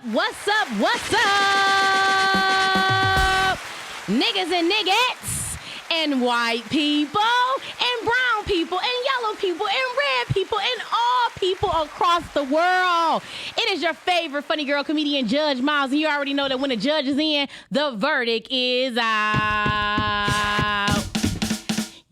What's up? Niggas and niggettes and white people and brown people and yellow people and red people and all people across the world. It is your favorite funny girl comedian, Judge Miles, and you already know that when the judge is in, the verdict is out.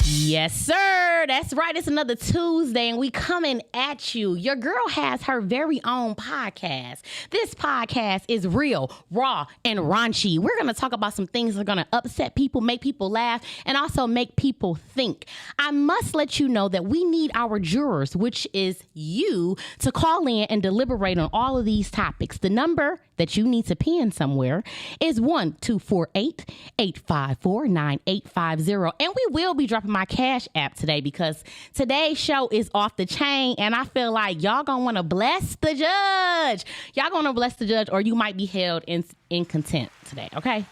Yes, sir. That's right. It's another Tuesday, and we coming at you. Your girl has her very own podcast. This podcast is real, raw, and raunchy. We're going to talk about some things that are going to upset people, make people laugh, and also make people think. I must let you know that we need our jurors, which is you, to call in and deliberate on all of these topics. The number that you need to pin somewhere is 1-248-854-9850. And we will be dropping my Cash App today because today's show is off the chain, and I feel like y'all gonna want to bless the judge. Y'all gonna bless the judge, or you might be held in contempt today, okay?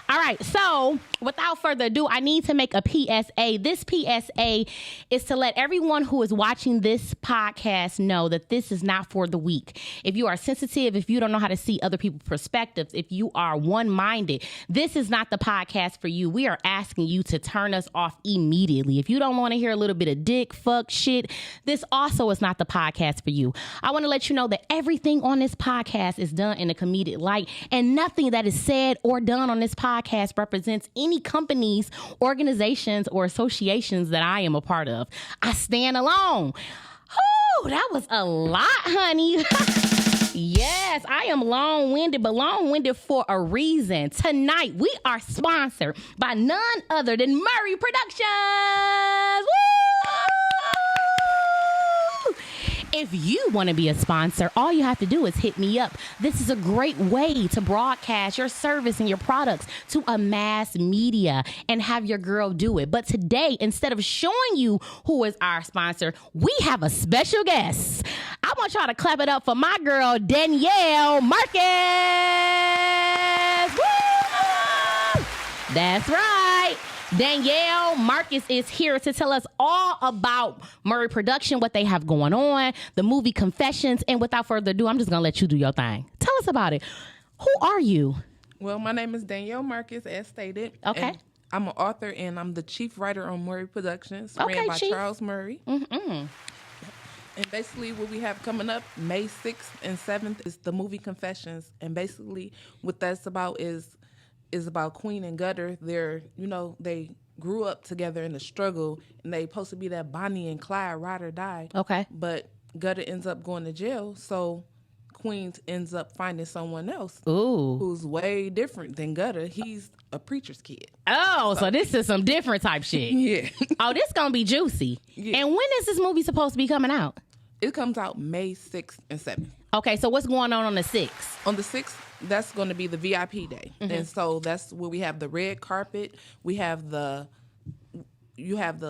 All right, so without further ado, I need to make a PSA. This PSA is to let everyone who is watching this podcast know that this is not for the weak. If you are sensitive, if you don't know how to see other people's perspectives, if you are one-minded, this is not the podcast for you. We are asking you to turn us off immediately. If you don't want to hear a little bit of dick, fuck, shit, this also is not the podcast for you. I want to let you know that everything on this podcast is done in a comedic light, and nothing that is said or done on this podcast represents any companies, organizations, or associations that I am a part of. I stand alone. Oh, that was a lot, honey. Yes, I am long-winded, but long-winded for a reason. Tonight, we are sponsored by none other than Murray Productions. Woo! If you want to be a sponsor, all you have to do is hit me up. This is a great way to broadcast your service and your products to a mass media and have your girl do it. But today, instead of showing you who is our sponsor, we have a special guest. I want y'all to clap it up for my girl, Danielle Marcus. Woo! That's right. Danielle Marcus is here to tell us all about Murray Production, what they have going on, the movie Confessions, and without further ado, I'm just going to let you do your thing. Tell us about it. Who are you? Well, my name is Danielle Marcus, as stated. Okay. I'm an author, and I'm the chief writer on Murray Productions, ran by Charles Murray. Mm-hmm. And basically what we have coming up, May 6th and 7th, is the movie Confessions. And basically what that's about is about Queen and Gutter. They grew up together in the struggle, and they supposed to be that Bonnie and Clyde, ride or die. Okay. But Gutter ends up going to jail, so Queen ends up finding someone else. Ooh. Who's way different than Gutter. He's a preacher's kid. Oh, so this is some different type shit. Yeah. Oh, this gonna be juicy. Yeah. And when is this movie supposed to be coming out? It comes out May 6th and 7th. Okay, so what's going on the 6th? On the 6th, that's going to be the VIP day. Mm-hmm. And so that's where we have the red carpet. You have the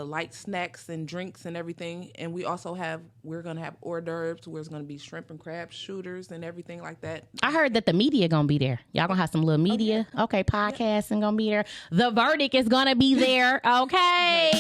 light snacks and drinks and everything. And we're going to have hors d'oeuvres where it's going to be shrimp and crab shooters and everything like that. I heard that the media going to be there. Y'all going to have some little media. Oh, yeah. Okay, podcasting going to be there. The verdict is going to be there. Okay.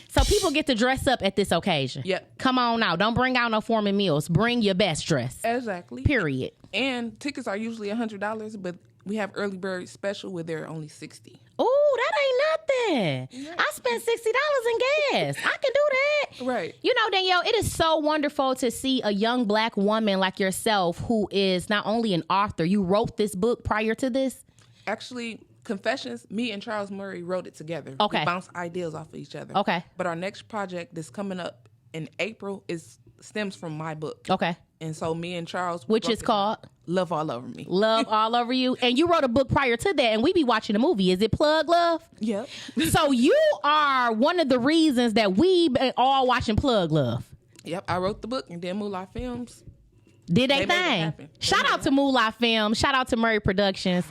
So people get to dress up at this occasion. Yep. Come on now. Don't bring out no Foreman meals. Bring your best dress. Exactly. Period. And tickets are usually $100, but we have early bird special where they're only $60. Oh, that ain't nothing. Yeah. I spent $60 in gas. I can do that. Right. You know, Danielle, it is so wonderful to see a young black woman like yourself who is not only an author. You wrote this book prior to this? Actually, Confessions, me and Charles Murray wrote it together. Okay. We bounced ideas off of each other. Okay. But our next project that's coming up in April stems from my book. Okay. And so me and Charles... Which is called? Love All Over Me. Love All Over You. And you wrote a book prior to that, and we be watching the movie. Is it Plug Love? Yep. So you are one of the reasons that we all watching Plug Love. Yep. I wrote the book, and then Moolah Films did they thing. Shout out to Moolah Films. Shout out to Murray Productions.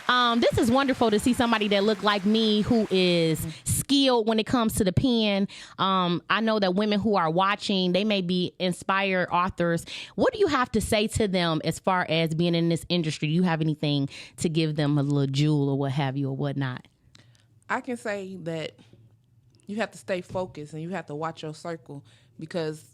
This is wonderful to see somebody that look like me who is skilled when it comes to the pen. I know that women who are watching, they may be inspired authors. What do you have to say to them as far as being in this industry? Do you have anything to give them, a little jewel or what have you or whatnot? I can say that you have to stay focused and you have to watch your circle because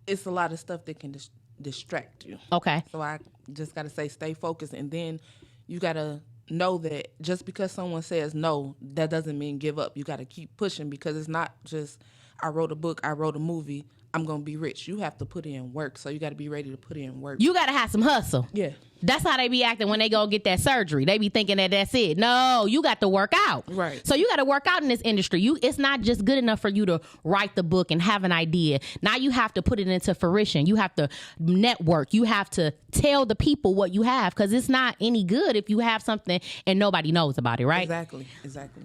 it's a lot of stuff that can distract you. Okay. So I just got to say stay focused, and then you got to know that just because someone says no, that doesn't mean give up. You got to keep pushing, because it's not just I wrote a book, I wrote a movie, I'm going to be rich. You have to put in work, so you got to be ready to put in work. You got to have some hustle. Yeah. That's how they be acting when they go get that surgery. They be thinking that that's it. No, you got to work out. Right. So you got to work out in this industry. It's not just good enough for you to write the book and have an idea. Now you have to put it into fruition. You have to network. You have to tell the people what you have, because it's not any good if you have something and nobody knows about it, right? Exactly.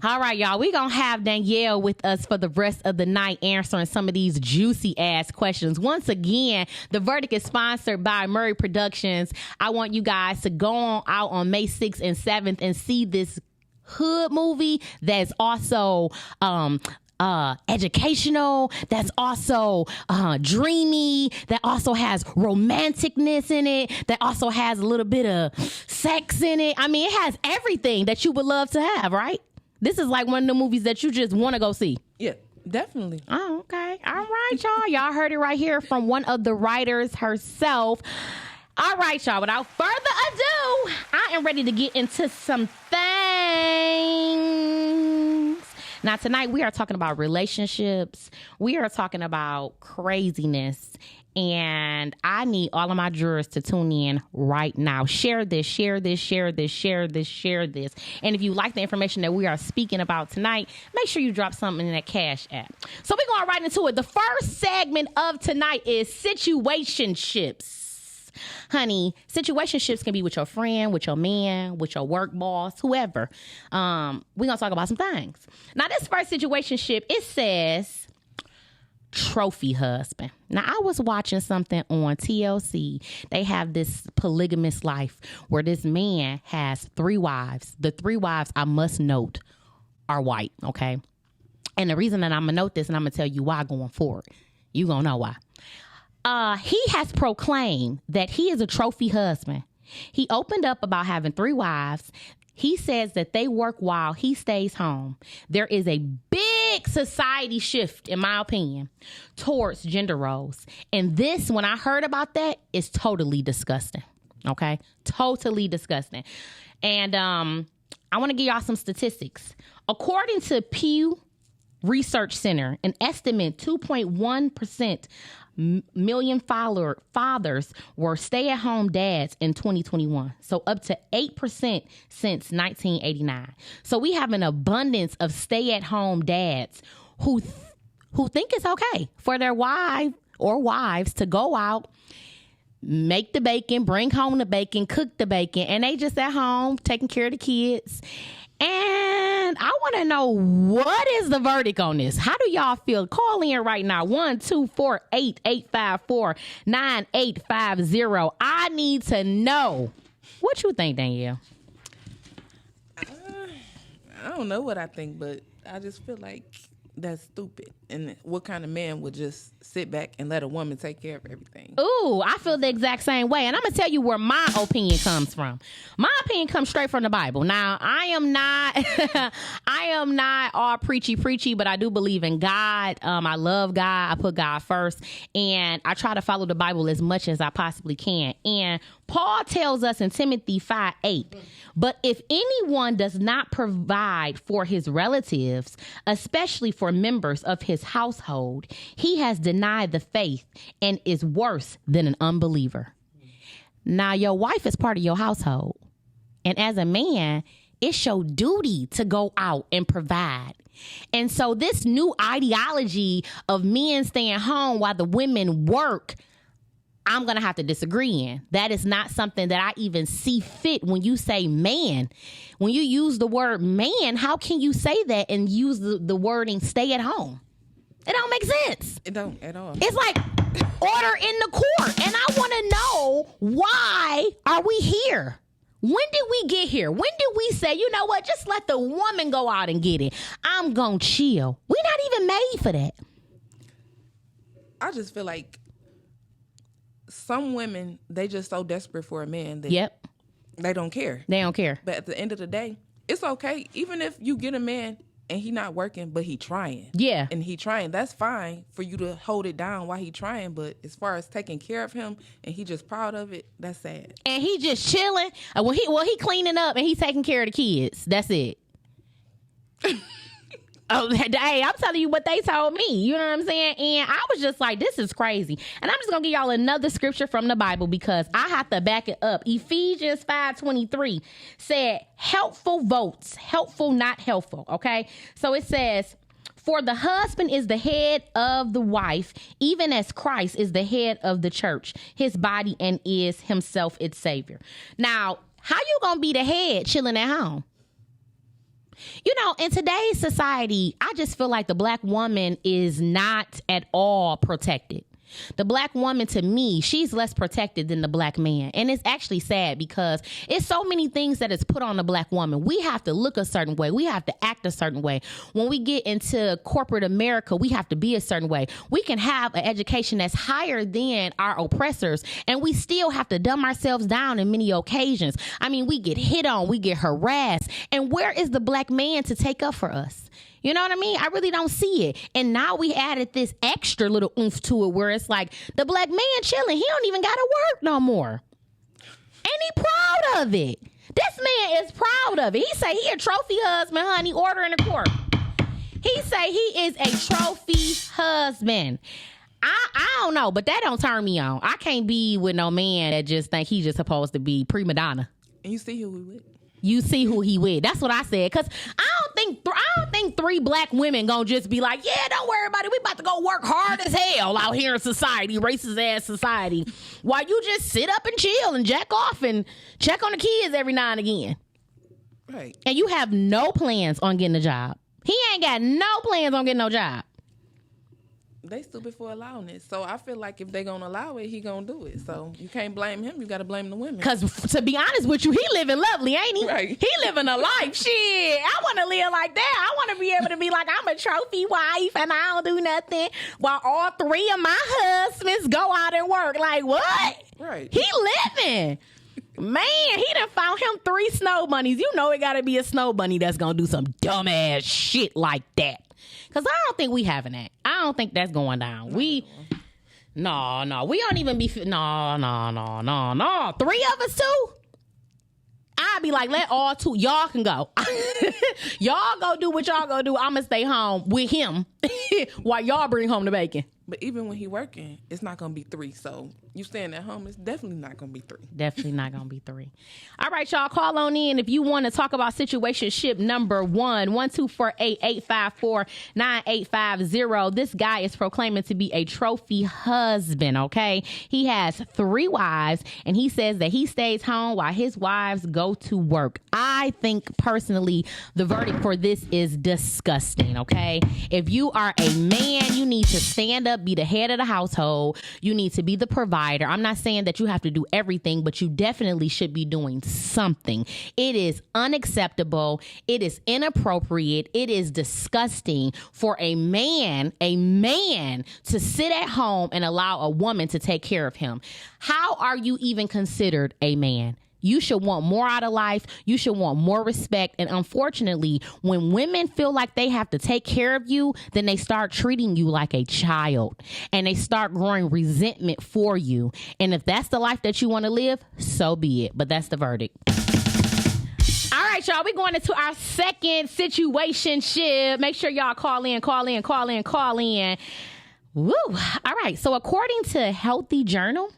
All right, y'all. We're going to have Danielle with us for the rest of the night answering some of these juicy ass questions. Once again, the verdict is sponsored by Murray Productions. I want you guys to go on out on May 6th and 7th and see this hood movie that's also educational, that's also dreamy, that also has romanticness in it, that also has a little bit of sex in it. I mean, it has everything that you would love to have, right? This is like one of the movies that you just want to go see. Yeah, definitely. Oh, okay. All right, y'all. Y'all heard it right here from one of the writers herself. All right, y'all. Without further ado, I am ready to get into some things. Now, tonight we are talking about relationships. We are talking about craziness. And I need all of my jurors to tune in right now. Share this, share this, share this, share this, share this. And if you like the information that we are speaking about tonight, make sure you drop something in that Cash app. So we're going right into it. The first segment of tonight is situationships. Honey, situationships can be with your friend, with your man, with your work boss, whoever. We're going to talk about some things. Now, this first situationship, it says trophy husband. Now, I was watching something on TLC. They have this polygamous life where this man has 3 wives. The 3 wives, I must note, are white, okay? And the reason that I'm going to note this, and I'm going to tell you why going forward, you going to know why. He has proclaimed that he is a trophy husband. He opened up about having 3 wives. He says that they work while he stays home. There is a big society shift, in my opinion, towards gender roles. And this, when I heard about that, is totally disgusting. Okay? Totally disgusting. And I want to give y'all some statistics. According to Pew Research Center, an estimate 2.1% million fathers were stay-at-home dads in 2021. So up to 8% since 1989. So we have an abundance of stay-at-home dads who think it's okay for their wives to go out, make the bacon, bring home the bacon, cook the bacon, and they just at home taking care of the kids. And I want to know, what is the verdict on this? How do y'all feel? Call in right now. 1-248-854-9850. I need to know. What you think, Danielle? I don't know what I think, but I just feel like that's stupid. And what kind of man would just sit back and let a woman take care of everything? Ooh, I feel the exact same way. And I'm going to tell you where my opinion comes from. My opinion comes straight from the Bible. Now, I am not all preachy, but I do believe in God. I love God. I put God first. And I try to follow the Bible as much as I possibly can. And Paul tells us in Timothy 5:8, but if anyone does not provide for his relatives, especially for members of his household, he has denied the faith and is worse than an unbeliever. Now, your wife is part of your household. And as a man, it's your duty to go out and provide. And so this new ideology of men staying home while the women work, I'm going to have to disagree in. That is not something that I even see fit when you say man. When you use the word man, how can you say that and use the wording stay at home? It don't make sense. It don't at all. It's like order in the court. And I want to know, why are we here? When did we get here? When did we say, you know what, just let the woman go out and get it? I'm going to chill. We're not even made for that. I just feel like some women, they just so desperate for a man that they don't care. They don't care. But at the end of the day, it's okay. Even if you get a man and he not working, but he trying. Yeah. And he trying. That's fine for you to hold it down while he trying. But as far as taking care of him and he just proud of it, that's sad. And he just chilling. He cleaning up and he taking care of the kids. That's it. Oh, hey, I'm telling you what they told me. You know what I'm saying? And I was just like, this is crazy. And I'm just going to give y'all another scripture from the Bible because I have to back it up. Ephesians 5:23 said, helpful votes, helpful, not helpful. Okay. So it says, for the husband is the head of the wife, even as Christ is the head of the church, his body, and is himself its savior. Now, how you going to be the head chilling at home? You know, in today's society, I just feel like the black woman is not at all protected. The black woman, to me, she's less protected than the black man. And it's actually sad because it's so many things that is put on the black woman. We have to look a certain way. We have to act a certain way. When we get into corporate America, we have to be a certain way. We can have an education that's higher than our oppressors, and we still have to dumb ourselves down in many occasions. I mean, we get hit on, we get harassed. And where is the black man to take up for us? You know what I mean? I really don't see it. And now we added this extra little oomph to it where it's like the black man chilling. He don't even got to work no more. And he proud of it. This man is proud of it. He say he a trophy husband, honey, order in the court. He say he is a trophy husband. I don't know, but that don't turn me on. I can't be with no man that just think he just supposed to be prima donna. And you see who we with. You see who he with. That's what I said. Because I don't think three black women gonna just be like, yeah, don't worry about it. We about to go work hard as hell out here in society, racist ass society, while you just sit up and chill and jack off and check on the kids every now and again. Right. And you have no plans on getting a job. He ain't got no plans on getting no job. They stupid for allowing it. So I feel like if they gonna allow it, he gonna do it. So you can't blame him. You gotta blame the women. Because to be honest with you, he living lovely, ain't he? Right. He living a life. Shit, I want to live like that. I want to be able to be like, I'm a trophy wife and I don't do nothing while all three of my husbands go out and work. Like, what? Right. He living. Man, he done found him 3 snow bunnies. You know it got to be a snow bunny that's going to do some dumbass shit like that. Because I don't think we having that. I don't think that's going down. We don't even be, no. 3 of us too? I'd be like, let all 2, y'all can go. Y'all go do what y'all go do. I'm going to stay home with him while y'all bring home the bacon. But even when he working, it's not going to be 3. So you staying at home, it's definitely not going to be 3. Definitely not going to be 3. All right, y'all, call on in if you want to talk about situationship number 1, 1-248-854-9850. This guy is proclaiming to be a trophy husband, okay? He has 3 wives, and he says that he stays home while his wives go to work. I think, personally, the verdict for this is disgusting, okay? If you are a man, you need to stand up, be the head of the household. You need to be the provider. I'm not saying that you have to do everything, but you definitely should be doing something. It is unacceptable. It is inappropriate. It is disgusting for a man to sit at home and allow a woman to take care of him. How are you even considered a man? You should want more out of life. You should want more respect. And unfortunately, when women feel like they have to take care of you, then they start treating you like a child and they start growing resentment for you. And if that's the life that you want to live, so be it. But that's the verdict. All right, y'all, we're going into our second situationship. Make sure y'all call in. Woo. All right. So according to Healthy Journal,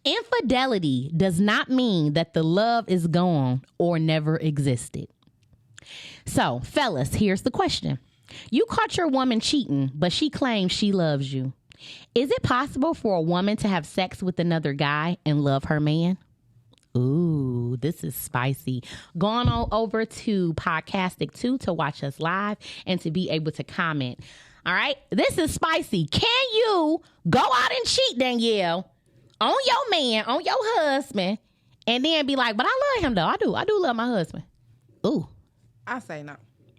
infidelity does not mean that the love is gone or never existed. So, fellas, here's the question. You caught your woman cheating, but she claims she loves you. Is it possible for a woman to have sex with another guy and love her man? Ooh, this is spicy. Going on over to Podcastic 2 to watch us live and to be able to comment. All right, this is spicy. Can you go out and cheat, Danielle, on your man, on your husband, and then be like, but I love him though. I do love my husband. Ooh. I say no.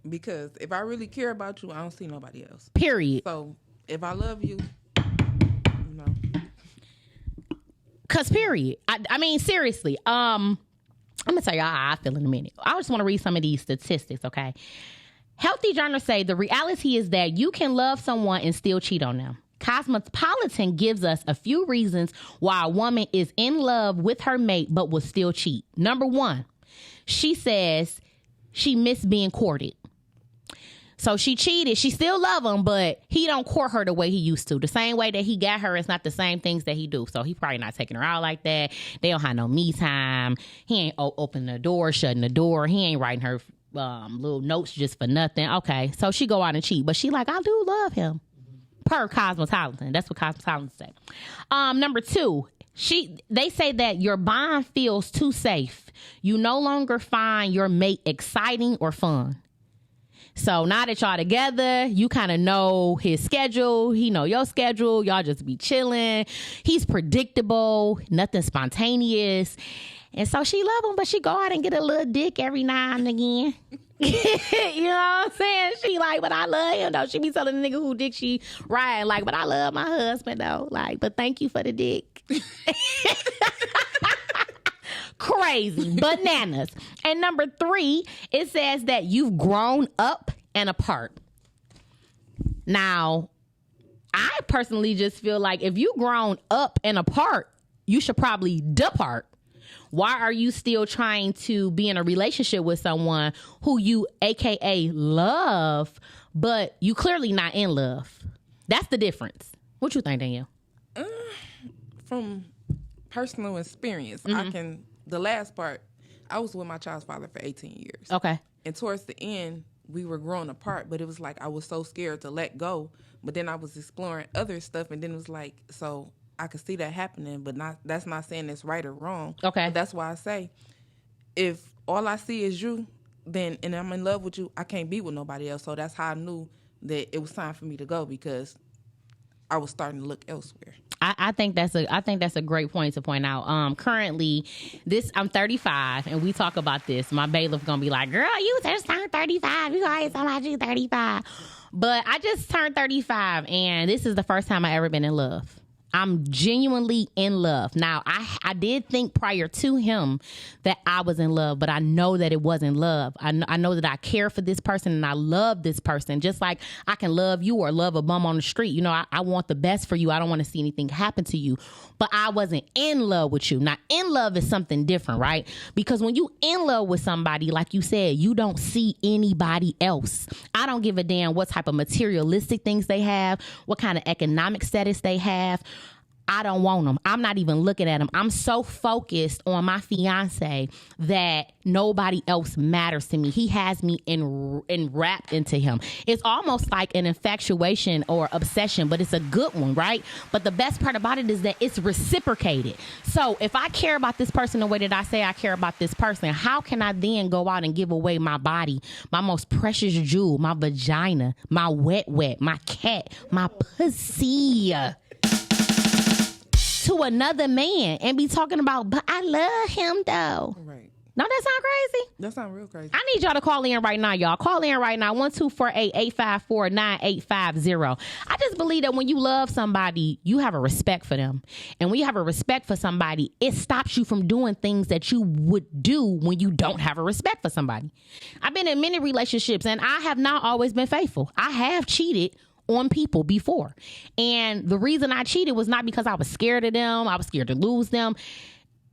Because if I really care about you, I don't see nobody else. Period. So if I love you, no. Cause period. I mean, seriously. I'm gonna tell y'all how I feel in a minute. I just want to read some of these statistics, okay? Healthy journals say the reality is that you can love someone and still cheat on them. Cosmopolitan gives us a few reasons why a woman is in love with her mate but will still cheat. Number one, she says she missed being courted. So she cheated. She still love him, but he don't court her the way he used to. The same way that he got her is not the same things that he do. So he probably not taking her out like that. They don't have no me time. He ain't opening the door, shutting the door. He ain't writing her little notes just for nothing. Okay, so she go out and cheat, but she like, I do love him. Per Cosmopolitan. That's what Cosmopolitan say. Number two, they say that your bond feels too safe. You no longer find your mate exciting or fun. So now that y'all together, you kind of know his schedule. He know your schedule. Y'all just be chilling. He's predictable. Nothing spontaneous. And so she love him, but she go out and get a little dick every now and again. You know what I'm saying? She like, but I love him though. She be telling the nigga who dick she ride like, but I love my husband though. Like, but thank you for the dick. Crazy. Bananas. And number three, it says that you've grown up and apart. Now, I personally just feel like if you grown up and apart, you should probably depart. Why are you still trying to be in a relationship with someone who you AKA love, but you clearly not in love? That's the difference. What you think, Danielle? From personal experience, the last part, I was with my child's father for 18 years. Okay. And towards the end, we were growing apart, but it was like I was so scared to let go. But then I was exploring other stuff, and then it was like, so I could see that happening, but that's not saying it's right or wrong. Okay. But that's why I say, if all I see is you, then and I'm in love with you, I can't be with nobody else. So that's how I knew that it was time for me to go, because I was starting to look elsewhere. I think that's a great point to point out. Currently, I'm 35, and we talk about this. My bailiff gonna be like, "Girl, you just turned 35. You always talking about you 35." But I just turned 35, and this is the first time I ever been in love. I'm genuinely in love. Now, I did think prior to him that I was in love, but I know that it wasn't love. I know that I care for this person and I love this person, just like I can love you or love a bum on the street. You know, I want the best for you. I don't want to see anything happen to you, but I wasn't in love with you. Now, in love is something different, right? Because when you in love with somebody, like you said, you don't see anybody else. I don't give a damn what type of materialistic things they have, what kind of economic status they have. I don't want them. I'm not even looking at them. I'm so focused on my fiance that nobody else matters to me. He has me enwrapped into him. It's almost like an infatuation or obsession, but it's a good one, right? But the best part about it is that it's reciprocated. So if I care about this person the way that I say I care about this person, how can I then go out and give away my body, my most precious jewel, my vagina, my wet, my cat, my pussy, to another man and be talking about, but I love him though. Right. No, that sound crazy? That sound real crazy. I need y'all to call in right now, y'all. Call in right now, 1-248-854-9850. I just believe that when you love somebody, you have a respect for them. And when you have a respect for somebody, it stops you from doing things that you would do when you don't have a respect for somebody. I've been in many relationships and I have not always been faithful. I have cheated on people before. And the reason I cheated was not because I was scared of them. I was scared to lose them.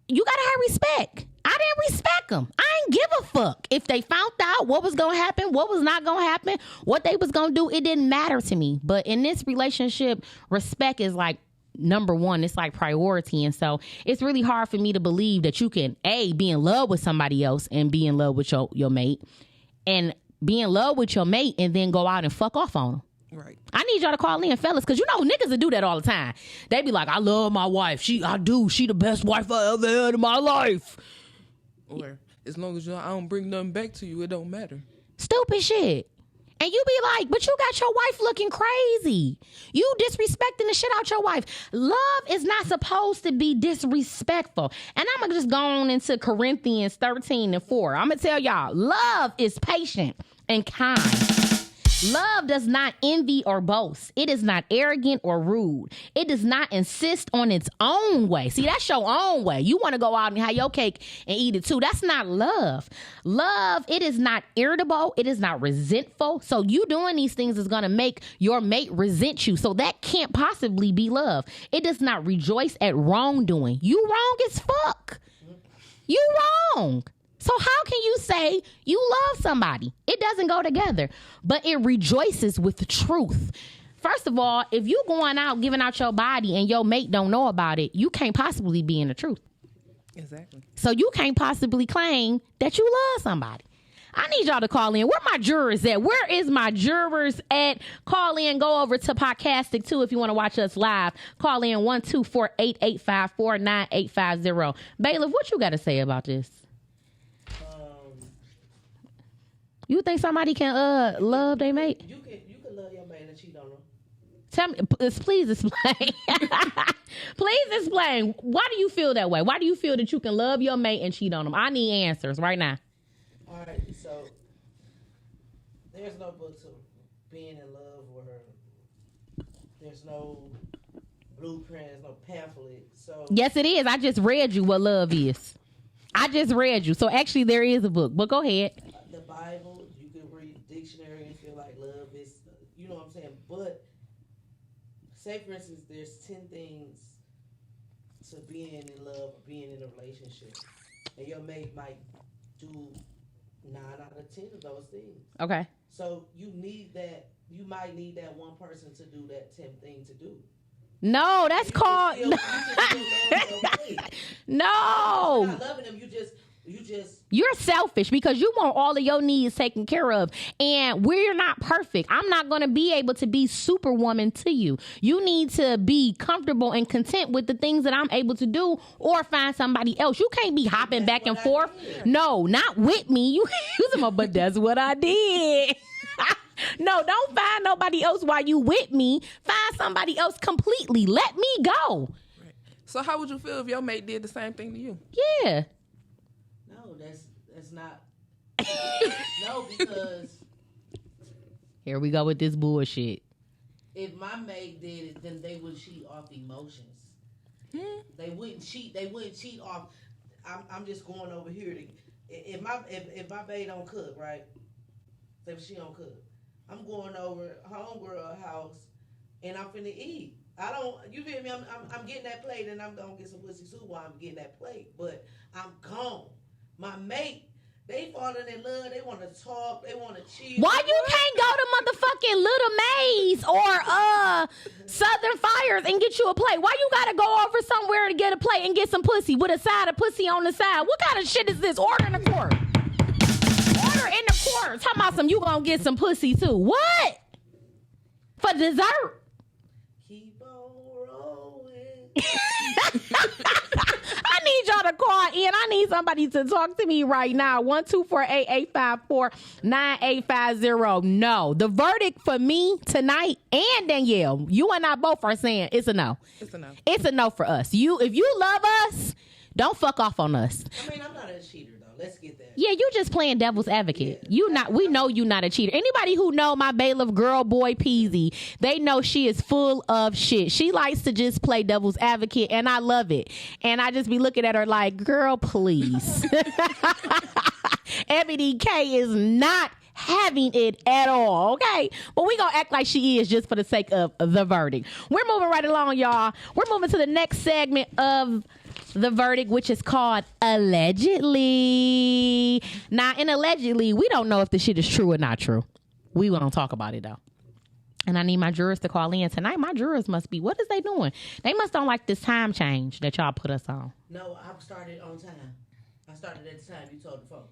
You gotta have respect. I didn't respect them. I ain't give a fuck. If they found out what was gonna happen, what was not gonna happen, what they was gonna do, it didn't matter to me. But in this relationship, respect is like number one. It's like priority. And so it's really hard for me to believe that you can be in love with somebody else and be in love with your mate, and be in love with your mate and then go out and fuck off on them. Right. I need y'all to call in, fellas, because you know niggas will do that all the time. They be like, I love my wife. She the best wife I ever had in my life. Or as long as I don't bring nothing back to you, it don't matter. Stupid shit. And you be like, but you got your wife looking crazy. You disrespecting the shit out your wife. Love is not supposed to be disrespectful. And I'm going to just go on into Corinthians 13:4. I'm going to tell y'all, love is patient and kind. Love does not envy or boast. It is not arrogant or rude. It does not insist on its own way. See, that's your own way. You want to go out and have your cake and eat it too. That's not love. Love, it is not irritable. It is not resentful. So you doing these things is going to make your mate resent you. So that can't possibly be love. It does not rejoice at wrongdoing. You wrong as fuck. You wrong. So how can you say you love somebody? It doesn't go together, but it rejoices with the truth. First of all, if you going out giving out your body and your mate don't know about it, you can't possibly be in the truth. Exactly. So you can't possibly claim that you love somebody. I need y'all to call in. Where my jurors at? Where is my jurors at? Call in. Go over to Podcastic too if you want to watch us live. Call in 1-248-854-9850. Bailiff, what you got to say about this? You think somebody can love their mate? You can love your mate and cheat on them. Tell me, please explain. Please explain. Why do you feel that way? Why do you feel that you can love your mate and cheat on them? I need answers right now. All right, so there's no book to being in love or there's no blueprint, there's no pamphlet. So yes, it is. I just read you what love is. I just read you. So actually there is a book, but go ahead. The Bible, you can read dictionary and feel like love is, you know what I'm saying? But say, for instance, there's 10 things to being in love or being in a relationship. And your mate might do 9 out of 10 of those things. Okay. So you might need that one person to do that 10th thing to do. No, that's called... No. You're not loving them, you just You're selfish because you want all of your needs taken care of. And we're not perfect. I'm not going to be able to be superwoman to you. You need to be comfortable and content with the things that I'm able to do or find somebody else. You can't be hopping back and forth. No, not with me. You but that's what I did. No, don't find nobody else while you with me. Find somebody else completely. Let me go. Right. So how would you feel if your mate did the same thing to you? Yeah. No, that's not. No, because here we go with this bullshit. If my mate did it, then they would cheat off emotions. They wouldn't cheat. They wouldn't cheat off. I'm just going over here to. If my bae don't cook, right? Say if she don't cook, I'm going over homegirl house, and I'm finna eat. You feel me? I'm getting that plate, and I'm gonna get some pussy too while I'm getting that plate. But I'm gone. My mate, they falling in love. They want to talk. They want to cheat. Why you can't go to motherfucking Little Maze or Southern Fires and get you a plate? Why you gotta go over somewhere to get a plate and get some pussy with a side of pussy on the side? What kind of shit is this? Order in the court. Order in the court. Talking about you gonna get some pussy too. What? For dessert? Keep on rolling. I need y'all to call in. I need somebody to talk to me right now. 1-248-854-9850. No. The verdict for me tonight and Danielle, you and I both are saying it's a no. It's a no. It's a no for us. If you love us, don't fuck off on us. I mean, I'm not a cheater though. Let's get that. Yeah, you just playing devil's advocate. Yeah. We know you not a cheater. Anybody who know my bailiff girl boy Peasy, they know she is full of shit. She likes to just play devil's advocate, and I love it. And I just be looking at her like, girl, please. Ebony K is not having it at all, okay? But we gonna act like she is just for the sake of the verdict. We're moving right along, y'all. We're moving to the next segment of the verdict, which is called Allegedly. Now, in Allegedly, we don't know if the shit is true or not true. We won't talk about it, though. And I need my jurors to call in tonight. My jurors must be, what is they doing? They must don't like this time change that y'all put us on. No, I started on time. I started at the time you told the phone.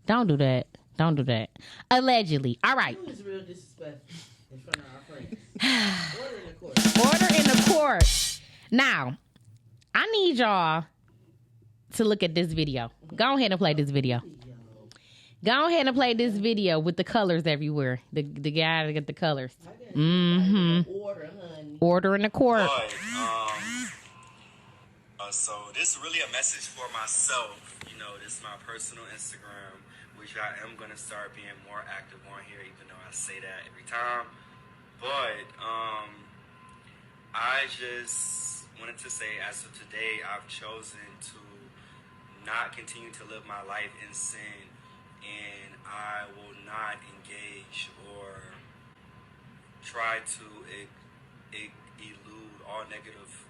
Don't do that. Don't do that. Allegedly. All right. You is real disrespectful in front of our friends. Order in the court. Order in the court. Now, I need y'all to look at this video. Go ahead and play this video. Go ahead and play this video with the colors everywhere. The guy that got the colors. Order, honey. Order in the court. So this is really a message for myself. This is my personal Instagram, which I am going to start being more active on here, even though I I say that every time. But I just wanted to say, as of today, I've chosen to not continue to live my life in sin, and I will not engage or try to elude all negative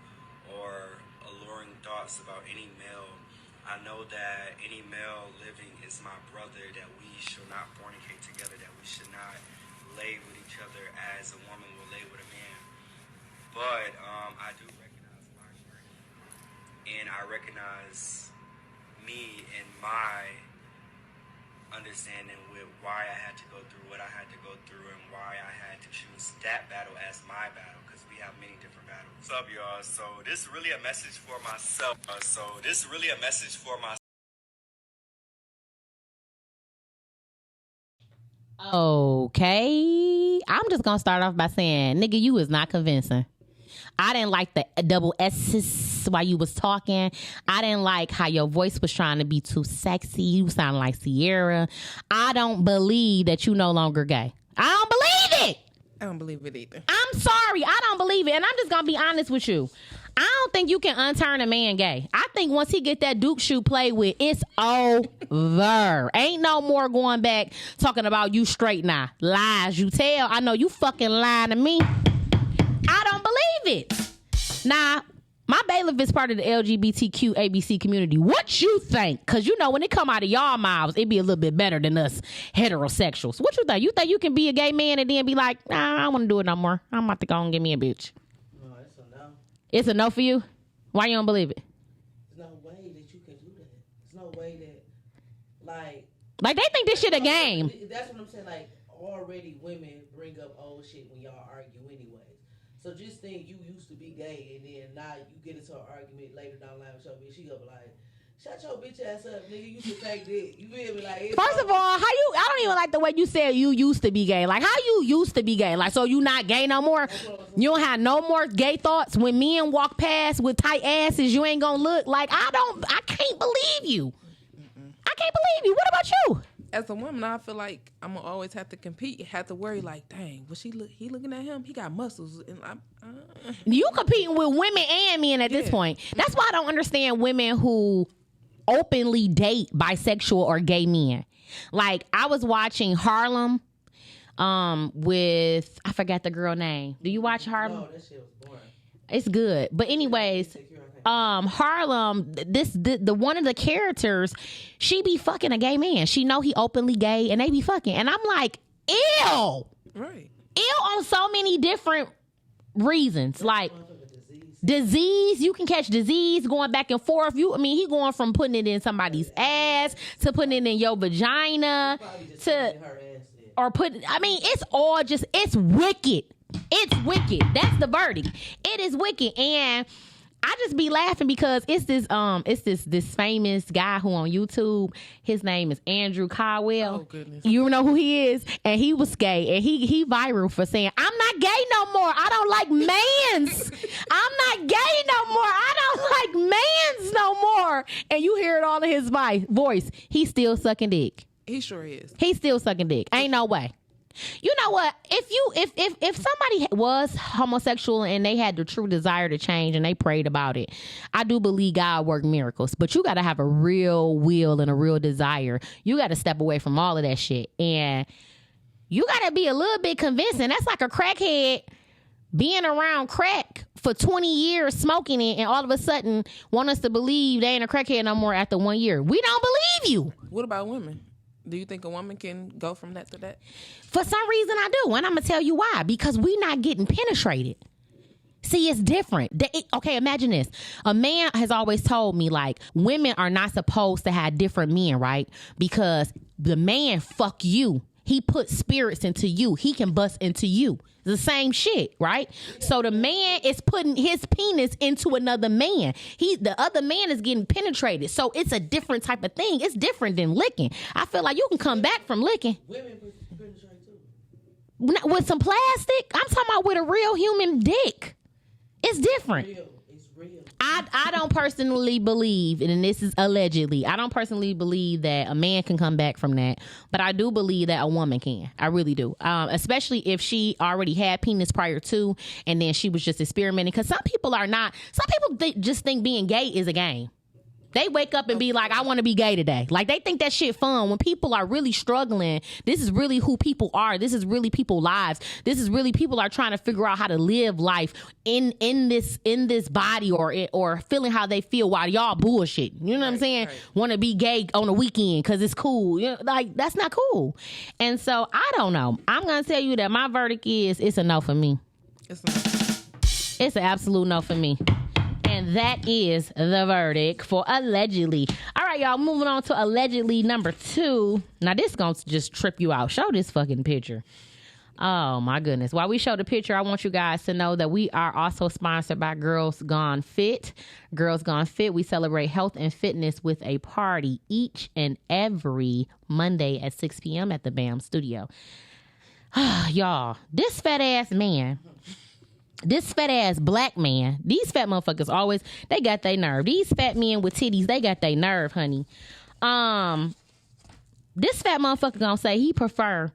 or alluring thoughts about any male. I know that any male living is my brother, that we should not fornicate together, that we should not lay with each other as a woman will lay with a man. But I do recognize my journey, and I recognize me and my understanding with why I had to go through what I had to go through and why I had to choose that battle as my battle, because we have many different battles. What's up, y'all? So this is really a message for myself. Okay, I'm just gonna start off by saying, nigga, you is not convincing. I didn't like the double S's while you was talking. I didn't like how your voice was trying to be too sexy. You sound like Sierra. I don't believe that you no longer gay. I don't believe it. I don't believe it either. I'm sorry. I don't believe it. And I'm just going to be honest with you. I don't think you can unturn a man gay. I think once he get that Duke shoe played with, it's over. Ain't no more going back talking about you straight now. Lies you tell. I know you fucking lying to me. I don't believe it. Now, my bailiff is part of the LGBTQ ABC community. What you think? Because you know when it come out of y'all mouths, it be a little bit better than us heterosexuals. What you think? You think you can be a gay man and then be like, nah, I don't want to do it no more. I'm about to go and get me a bitch. No, it's a no. It's a no for you? Why you don't believe it? There's no way that you can do that. There's no way that, like they think this shit a game. That's what I'm saying. Like, already women bring up old shit when y'all argue anyways. So just think you used to be gay and then now you get into an argument later down the line with your bitch. She gonna be like, shut your bitch ass up, nigga. You should take this. You feel me? Like, first of all, I don't even like the way you said you used to be gay. Like, how you used to be gay? Like, so you not gay no more? You don't have no more gay thoughts? When men walk past with tight asses, you ain't gonna look? Like, I can't believe you. I can't believe you. What about you? As a woman, I feel like I'm gonna always have to compete, have to worry. Like, dang, was he looking at him? He got muscles, and you competing with women and men at this point. That's why I don't understand women who openly date bisexual or gay men. Like, I was watching Harlem, with I forgot the girl name. Do you watch Harlem? No, that shit was boring. It's good, but anyways. Harlem, the one of the characters, she be fucking a gay man. She know he openly gay and they be fucking. And I'm like, ew. right. Ew on so many different reasons. Like disease, you can catch disease going back and forth. He going from putting it in somebody's ass to putting it in your vagina to it's all just, it's wicked. It's wicked. That's the verdict. It is wicked. And I just be laughing because it's this famous guy who on YouTube, his name is Andrew Caldwell. Oh goodness. You know who he is? And he was gay and he viral for saying, I'm not gay no more. I don't like mans. I'm not gay no more. I don't like mans no more. And you hear it all in his voice. He's still sucking dick. He sure is. He's still sucking dick. Ain't no way. You know what? If somebody was homosexual and they had the true desire to change and they prayed about it, I do believe God worked miracles. But you got to have a real will and a real desire. You got to step away from all of that shit. And you got to be a little bit convincing. That's like a crackhead being around crack for 20 years, smoking it, and all of a sudden want us to believe they ain't a crackhead no more after 1 year. We don't believe you. What about women? Do you think a woman can go from that to that? For some reason I do, and I'm going to tell you why. Because we not getting penetrated. See, it's different. Okay, imagine this. A man has always told me, like, women are not supposed to have different men, right? Because the man fuck you. He puts spirits into you. He can bust into you. The same shit, right? So the man is putting his penis into another man. The other man is getting penetrated. So it's a different type of thing. It's different than licking. I feel like you can come back from licking. Women penetrate too. With some plastic? I'm talking about with a real human dick. It's different. It's real. I don't personally believe, and this is allegedly, I don't personally believe that a man can come back from that, but I do believe that a woman can. I really do. Especially if she already had penis prior to, and then she was just experimenting. Because some people just think being gay is a game. They wake up and be like, I want to be gay today. Like, they think that shit fun. When people are really struggling, this is really who people are. This is really people's lives. This is really people are trying to figure out how to live life in this body or feeling how they feel while y'all bullshit. You know what I'm saying? Right. Want to be gay on the weekend because it's cool. You know, like, that's not cool. And so, I don't know. I'm going to tell you that my verdict is it's a no for me. It's an absolute no for me. And that is the verdict for allegedly. All right, y'all, moving on to allegedly number 2. Now, this is going to just trip you out. Show this fucking picture. Oh, my goodness. While we show the picture, I want you guys to know that we are also sponsored by Girls Gone Fit. Girls Gone Fit, we celebrate health and fitness with a party each and every Monday at 6 p.m. at the BAM studio. Y'all, this fat ass man... This fat ass black man, these fat motherfuckers always, they got their nerve. These fat men with titties, they got their nerve, honey. This fat motherfucker gonna say he prefer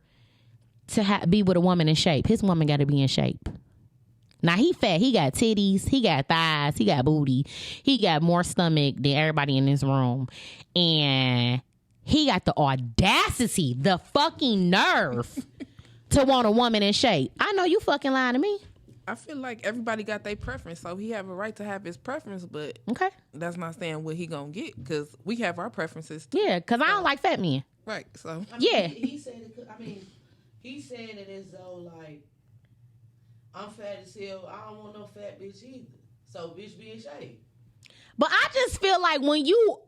to be with a woman in shape. His woman got to be in shape. Now, he fat. He got titties. He got thighs. He got booty. He got more stomach than everybody in this room. And he got the audacity, the fucking nerve to want a woman in shape. I know you fucking lying to me. I feel like everybody got their preference, so he have a right to have his preference, but that's not saying what he gonna get, because we have our preferences too. Yeah, because I don't like fat men. Right, so. I mean, he said he's saying it as though, like, I'm fat as hell, I don't want no fat bitch either. So, bitch, be in shape. But I just feel like when you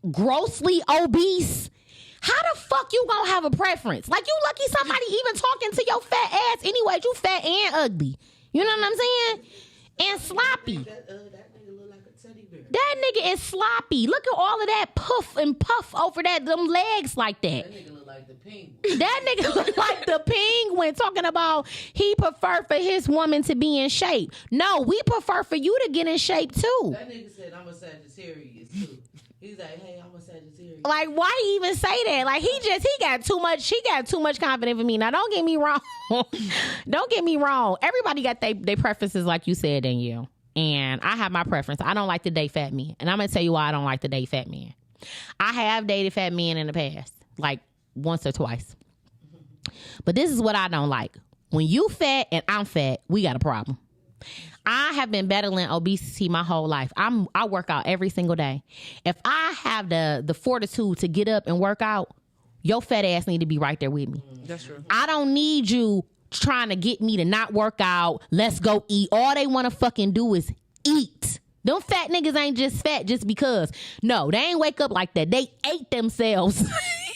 grossly obese, how the fuck you gonna have a preference? Like, you lucky somebody even talking to your fat ass anyway. You fat and ugly. You know what I'm saying? And sloppy. That nigga look like a teddy bear. That nigga is sloppy. Look at all of that puff and puff over them legs like that. That nigga look like the penguin. That nigga look like the penguin, talking about he prefer for his woman to be in shape. No, we prefer for you to get in shape too. That nigga said I'm a Sagittarius too. He's like, hey, I'm a Sagittarius. Like, why he even say that? Like, he got too much confidence in me. Now, don't get me wrong. Don't get me wrong. Everybody got their preferences, like you said, Danielle. And I have my preference. I don't like to date fat men. And I'm going to tell you why I don't like to date fat men. I have dated fat men in the past, like once or twice. But this is what I don't like. When you fat and I'm fat, we got a problem. I have been battling obesity my whole life. I work out every single day. If I have the fortitude to get up and work out, your fat ass need to be right there with me. That's true. I don't need you trying to get me to not work out. Let's go eat. All they want to fucking do is eat. Them fat niggas ain't just fat just because. No, they ain't wake up like that. They ate themselves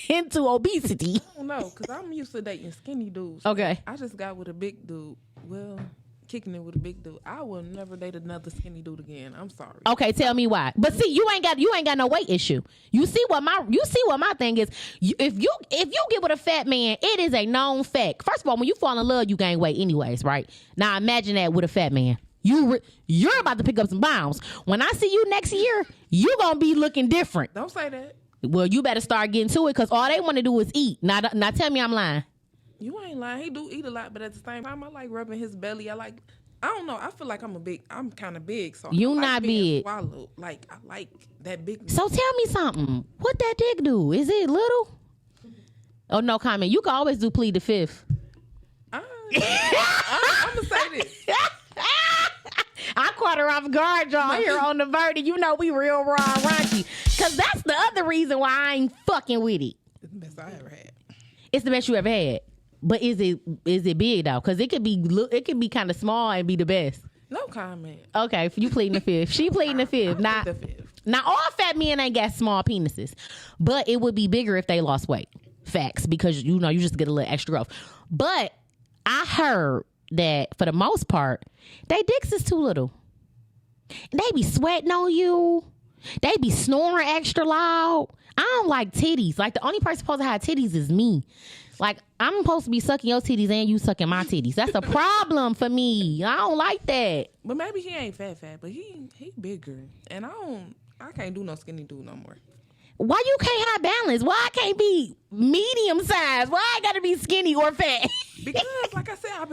into obesity. I don't know, because I'm used to dating skinny dudes. Okay. I just got with a big dude. Well, kicking it with a big dude. I will never date another skinny dude again. I'm sorry. Okay, tell me why. But see, you ain't got no weight issue. You see what my thing is. If you get with a fat man, it is a known fact. First of all, when you fall in love, you gain weight anyways, right? Now imagine that with a fat man. You're about to pick up some pounds. When I see you next year, you gonna be looking different. Don't say that. Well, you better start getting to it, because all they want to do is eat. Now tell me I'm lying. You ain't lying. He do eat a lot, but at the same time, I like rubbing his belly. I don't know. I feel like I'm kind of big. So you like not big. Swallowed. Like, I like that big. So tell me something. What that dick do? Is it little? Oh, no comment. You can always do plead the fifth. I'm going to say this. I caught her off guard, y'all, here on the verdict. You know we real raw and raunchy. Because that's the other reason why I ain't fucking with it. It's the best I ever had. It's the best you ever had. But is it big, though? Because it could be kind of small and be the best. No comment. Okay, you pleading the fifth. She pleading the fifth. Now, all fat men ain't got small penises. But it would be bigger if they lost weight. Facts. Because, you just get a little extra growth. But I heard that, for the most part, they dicks is too little. They be sweating on you. They be snoring extra loud. I don't like titties. Like, the only person supposed to have titties is me. Like, I'm supposed to be sucking your titties and you sucking my titties. That's a problem for me. I don't like that. But maybe he ain't fat, but he bigger. And I can't do no skinny dude no more. Why you can't have balance? Why I can't be medium size? Why I gotta be skinny or fat? Because, like I said, I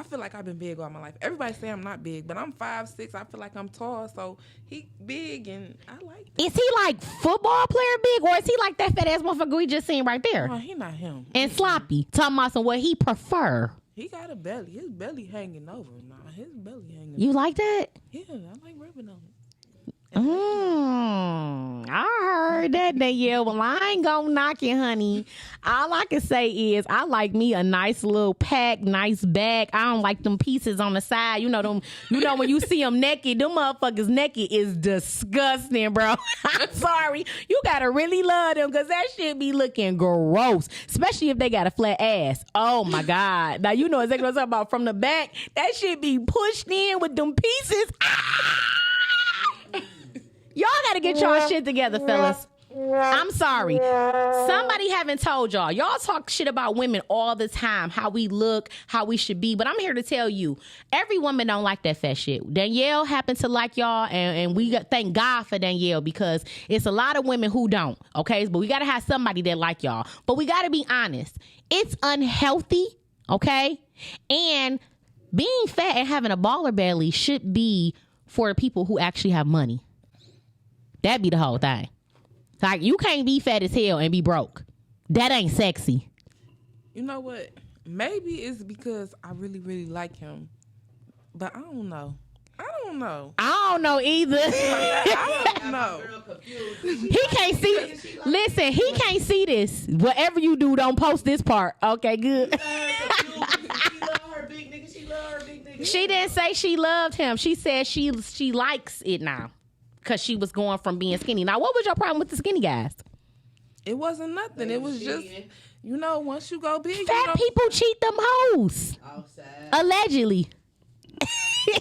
feel like I've been big all my life. Everybody say I'm not big, but I'm 5'6". I feel like I'm tall, so he big, and I like that. Is he like football player big, or is he like that fat ass motherfucker we just seen right there? No, he not him. And sloppy. Talking about some what he prefer. He got a belly. His belly hanging over. Nah, his belly hanging over. You like that? Yeah, I like rubbing on it. I heard that, Danielle. Well, I ain't gonna knock it, honey. All I can say is I like me a nice little pack, nice bag. I don't like them pieces on the side. You know them. You know when you see them naked, them motherfuckers naked is disgusting, bro. I'm sorry. You gotta really love them because that shit be looking gross, especially if they got a flat ass. Oh my god! Now you know exactly what I'm talking about. From the back, that shit be pushed in with them pieces. Y'all gotta get y'all shit together, fellas. I'm sorry. Somebody haven't told y'all. Y'all talk shit about women all the time, how we look, how we should be. But I'm here to tell you, every woman don't like that fat shit. Danielle happened to like y'all, and thank God for Danielle because it's a lot of women who don't, okay? But we gotta have somebody that like y'all. But we gotta be honest. It's unhealthy, okay? And being fat and having a baller belly should be for the people who actually have money. That be the whole thing. Like, you can't be fat as hell and be broke. That ain't sexy. You know what? Maybe it's because I really, really like him. But I don't know. I don't know either. I don't know. He can't see. Listen, he can't see this. Whatever you do, don't post this part. Okay, good. She didn't say she loved him. She said she likes it now. Because she was going from being skinny. Now, what was your problem with the skinny guys? It wasn't nothing. It was just, once you go big. Fat people cheat them hoes. Outside. Allegedly.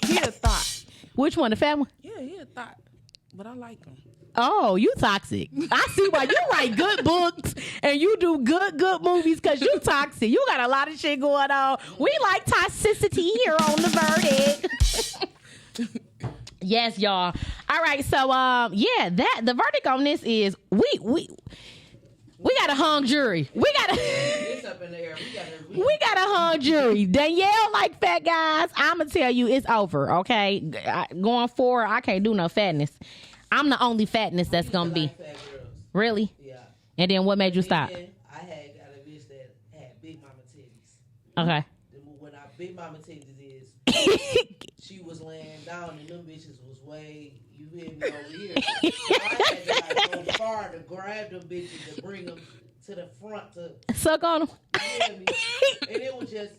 He a thought. Which one, the fat one? Yeah, he a thought. But I like him. Oh, you toxic. I see why you write good books and you do good movies because you toxic. You got a lot of shit going on. We like toxicity here on The Verdict. Yes, y'all. All right, so the verdict on this is we got a hung jury. We got a hung jury. Danielle like fat guys. I'ma tell you it's over. Okay, going forward, I can't do no fatness. I'm the only fatness that's gonna be. Really? Yeah. And then what made you stop? I had got a bitch that had big mama titties. Okay. When I big mama titties is, she was laying down and them bitches was way, you hear me, over here. So I had to go far to grab them bitches to bring them to the front to suck on them. You hear me? And it was a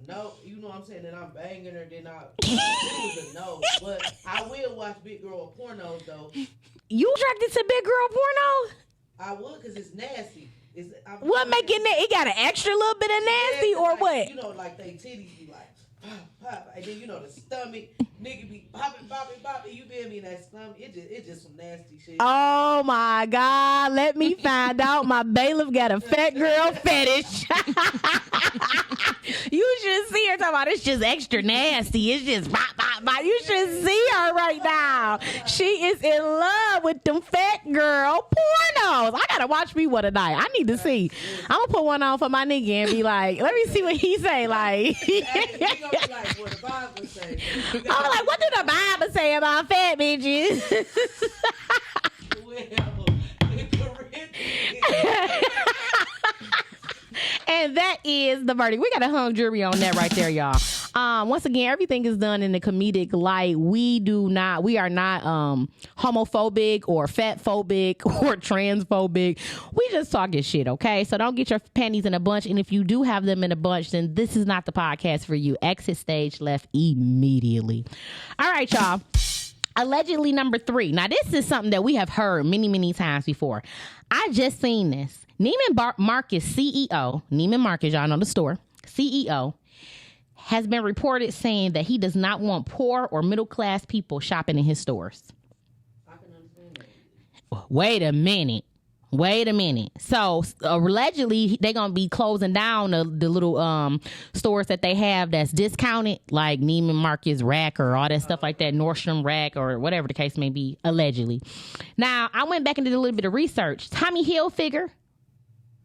no. You know what I'm saying? And I'm banging her. Then it was a no. But I will watch big girl pornos though. You attracted to big girl porno? I would because it's nasty. What making that? It got an extra little bit of nasty or like, what? You know, like they titties be like pop, pop, and then the stomach nigga be popping. You feel me? In that stomach, it just some nasty shit. Oh my God! Let me find out. My bailiff got a fat girl fetish. You should see her talking about it's just extra nasty. It's just pop, pop, pop. You should see her right now. She is in love with them fat girl pornos. I gotta watch me one tonight. I need to see. I'm gonna put one on for my nigga and be like, let me see what he say. Like, I'm like, what did the Bible say about fat bitches? And that is the verdict. We got a hung jury on that right there, y'all. Once again, everything is done in a comedic light. We are not homophobic or fat phobic or transphobic. We just talking shit, okay? So don't get your panties in a bunch. And if you do have them in a bunch, then this is not the podcast for you. Exit stage left immediately. All right, y'all. Allegedly number 3. Now, this is something that we have heard many, many times before. I just seen this. Neiman Marcus CEO, Neiman Marcus, y'all know the store, CEO, has been reported saying that he does not want poor or middle class people shopping in his stores. I can understand that. Wait a minute. Wait a minute. So allegedly they're gonna be closing down the little stores that they have that's discounted, like Neiman Marcus Rack or all that stuff like that, Nordstrom Rack or whatever the case may be, allegedly. Now I went back and did a little bit of research. Tommy Hilfiger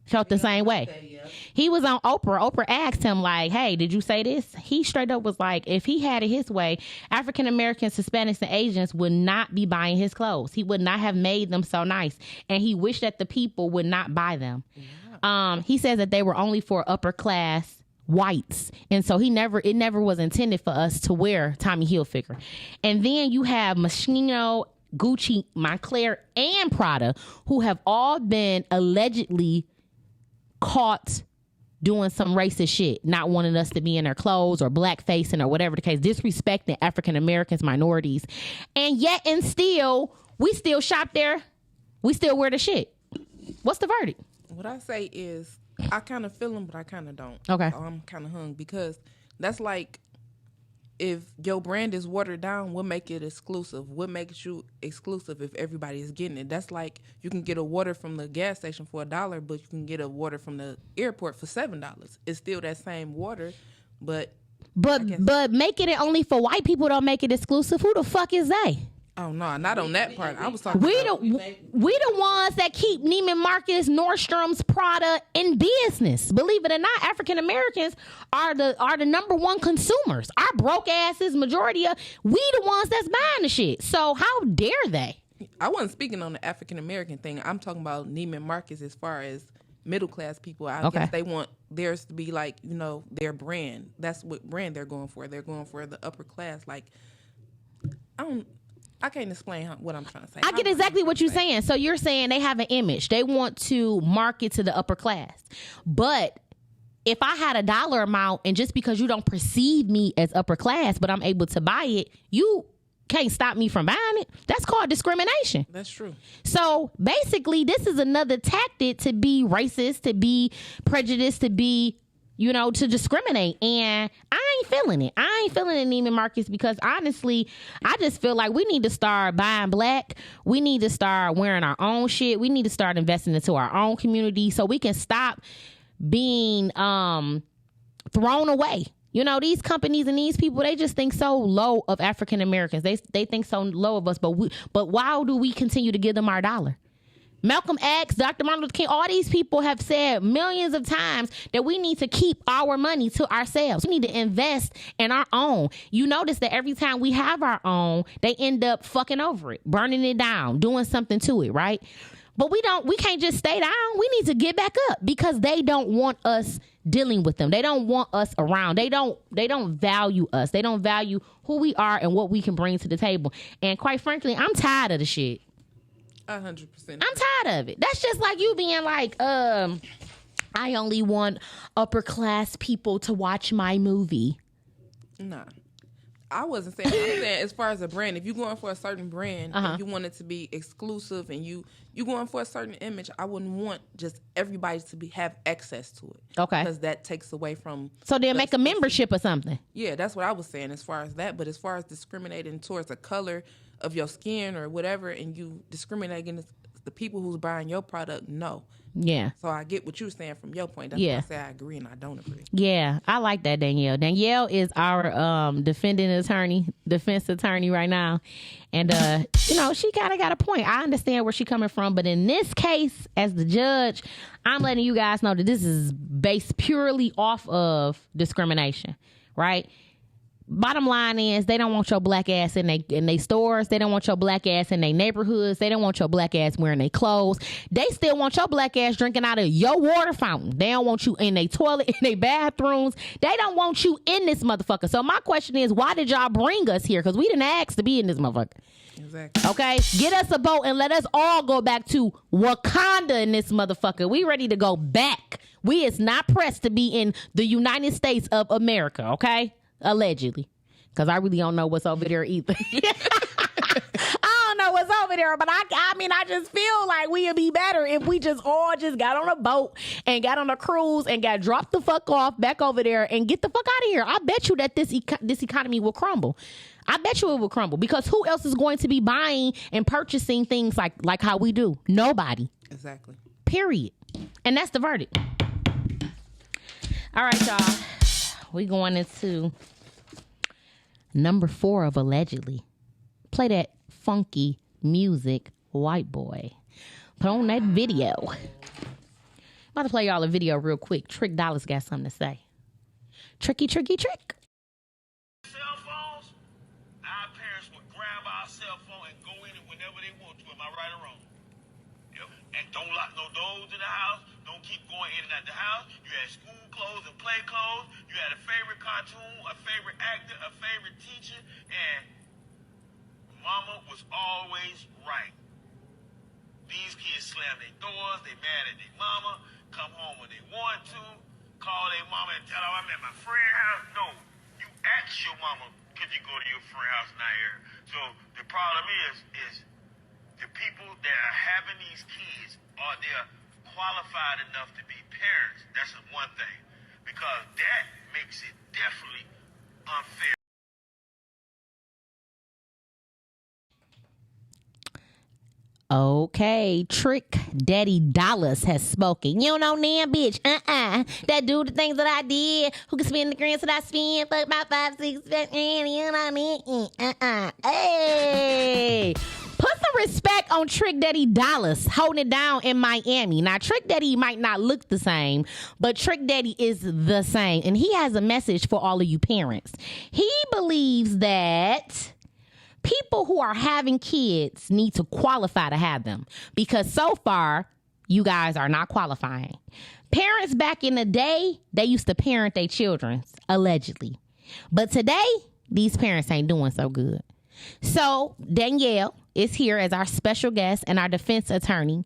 felt the same way. He was on Oprah. Oprah asked him, like, hey, did you say this? He straight up was like, if he had it his way, African Americans, Hispanics, and Asians would not be buying his clothes. He would not have made them so nice. And he wished that the people would not buy them. Yeah. He says that they were only for upper class whites. And so it never was intended for us to wear Tommy Hilfiger. And then you have Moschino, Gucci, Moncler, and Prada, who have all been allegedly caught doing some racist shit, not wanting us to be in their clothes or blackfacing or whatever the case, disrespecting African Americans, minorities. And yet and still, we still shop there. We still wear the shit. What's the verdict? What I say is, I kind of feel them, but I kind of don't. Okay. I'm kind of hung because that's like, if your brand is watered down, what make it exclusive? What makes you exclusive if everybody is getting it? That's like you can get a water from the gas station for $1, but you can get a water from the airport for $7. It's still that same water, but making it only for white people don't make it exclusive. Who the fuck is they? Oh no, not on that part. I was talking. We the ones that keep Neiman Marcus, Nordstrom's, Prada in business. Believe it or not, African Americans are the number one consumers. Our broke asses, majority of we the ones that's buying the shit. So how dare they? I wasn't speaking on the African American thing. I'm talking about Neiman Marcus as far as middle class people. I guess they want theirs to be like, their brand. That's what brand they're going for. They're going for the upper class. Like, I can't explain what I'm trying to say. I get exactly what you're saying. So you're saying they have an image. They want to market to the upper class. But if I had a dollar amount and just because you don't perceive me as upper class, but I'm able to buy it, you can't stop me from buying it. That's called discrimination. That's true. So basically, this is another tactic to be racist, to be prejudiced, to be to discriminate. And I ain't feeling it. I ain't feeling it, Neiman Marcus, because honestly, I just feel like we need to start buying black. We need to start wearing our own shit. We need to start investing into our own community so we can stop being thrown away. These companies and these people, they just think so low of African Americans. They think so low of us, but why do we continue to give them our dollar? Malcolm X, Dr. Martin Luther King, all these people have said millions of times that we need to keep our money to ourselves. We need to invest in our own. You notice that every time we have our own, they end up fucking over it, burning it down, doing something to it, right? But we can't just stay down. We need to get back up because they don't want us dealing with them. They don't want us around. They don't value us. They don't value who we are and what we can bring to the table. And quite frankly, I'm tired of the shit. 100%. I'm tired of it. That's just like you being like, I only want upper class people to watch my movie. Nah. I wasn't saying. I'm saying as far as a brand, if you're going for a certain brand and you want it to be exclusive and you going for a certain image, I wouldn't want just everybody to have access to it. Okay. Because that takes away from. So they'll make a membership or something. Yeah, that's what I was saying as far as that. But as far as discriminating towards the color of your skin or whatever, and you discriminate against the people who's buying your product, no. Yeah. So I get what you're saying from your point. That's why I say I agree and I don't agree. Yeah, I like that, Danielle. Danielle is our defense attorney right now. And, she kind of got a point. I understand where she's coming from. But in this case, as the judge, I'm letting you guys know that this is based purely off of discrimination, right? Bottom line is they don't want your black ass in they stores. They don't want your black ass in their neighborhoods. They don't want your black ass wearing their clothes. They still want your black ass drinking out of your water fountain. They don't want you in their toilet, in their bathrooms. They don't want you in this motherfucker. So my question is, why did y'all bring us here? Because we didn't ask to be in this motherfucker. Exactly. Okay? Get us a boat and let us all go back to Wakanda in this motherfucker. We ready to go back. We is not pressed to be in the United States of America, okay? Allegedly. Because I really don't know what's over there either. I don't know what's over there, but I just feel like we'd be better if we just all got on a boat and got on a cruise and got dropped the fuck off back over there and get the fuck out of here. I bet you that this economy will crumble. I bet you it will crumble because who else is going to be buying and purchasing things like how we do? Nobody. Exactly. Period. And that's the verdict. All right, y'all. We going into number 4 of allegedly. Play that funky music, white boy. Put on that video. About to play y'all a video real quick. Trick Dollars got something to say. Tricky, tricky, trick. Cell phones, our parents would grab our cell phone and go in it whenever they want to. Am I right or wrong? Yep. And don't lock no doors in the house. Don't keep going in and out the house. You had school clothes and play clothes. You had a favorite cartoon, a favorite actor, a favorite teacher, and mama was always right. These kids slam their doors, they mad at their mama, come home when they want to, call their mama and tell her I'm at my friend's house. No, you ask your mama, could you go to your friend's house now here? So the problem is the people that are having these kids, are they qualified enough to be parents? That's one thing, because that makes it definitely unfair. Okay, Trick Daddy Dollars has spoken. You don't know damn bitch. That do the things that I did. Who can spend the grants that I spend? Fuck about 5, 6, 7, you know. Hey. Put some respect on Trick Daddy Dollars holding it down in Miami. Now, Trick Daddy might not look the same, but Trick Daddy is the same. And he has a message for all of you parents. He believes that people who are having kids need to qualify to have them, because so far you guys are not qualifying. Parents back in the day, they used to parent their children, allegedly. But today, these parents ain't doing so good. So Danielle is here as our special guest and our defense attorney,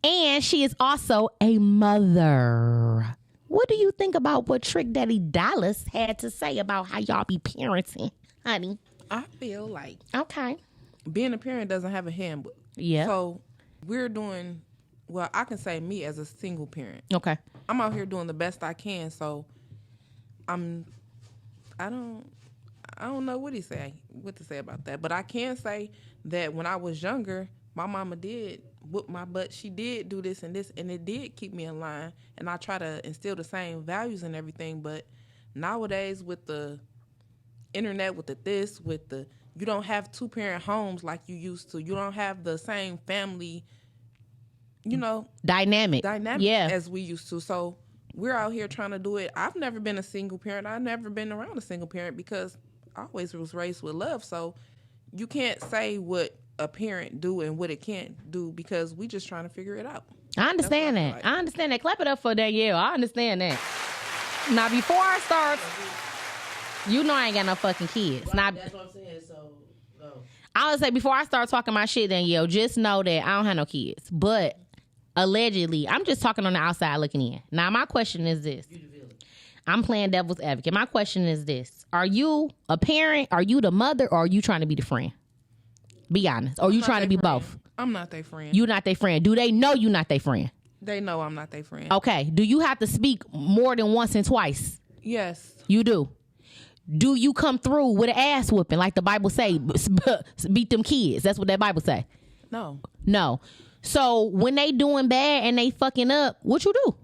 and she is also a mother. What do you think about what Trick Daddy Dollars had to say about how y'all be parenting, honey? I feel like being a parent doesn't have a handbook. Yeah. So we're doing, well, I can say me as a single parent. Okay. I'm out here doing the best I can. So I don't know what to say about that. But I can say that when I was younger, my mama did whoop my butt. She did do this, and it did keep me in line. And I try to instill the same values and everything. But nowadays with the internet, with you don't have 2-parent homes like you used to. You don't have the same family, dynamic as we used to. So we're out here trying to do it. I've never been a single parent. I've never been around a single parent because I always was raised with love. So you can't say what a parent do and what it can't do, because we just trying to figure it out. I understand that. Like. I understand that. Clap it up for Danielle. I understand that. Now, before I start, you know I ain't got no fucking kids. Right, that's what I'm saying, so go. I would say, before I start talking my shit, Danielle, just know that I don't have no kids. But allegedly, I'm just talking on the outside looking in. Now, my question is this. I'm playing devil's advocate. My question is this. Are you a parent? Are you the mother? Or are you trying to be the friend? Be honest. Or are you trying to be both? I'm not their friend. You're not their friend. Do they know you're not their friend? They know I'm not their friend. Okay. Do you have to speak more than once and twice? Yes. You do. Do you come through with an ass whooping like the Bible say? Beat them kids. That's what that Bible say. No. So when they doing bad and they fucking up, what you do?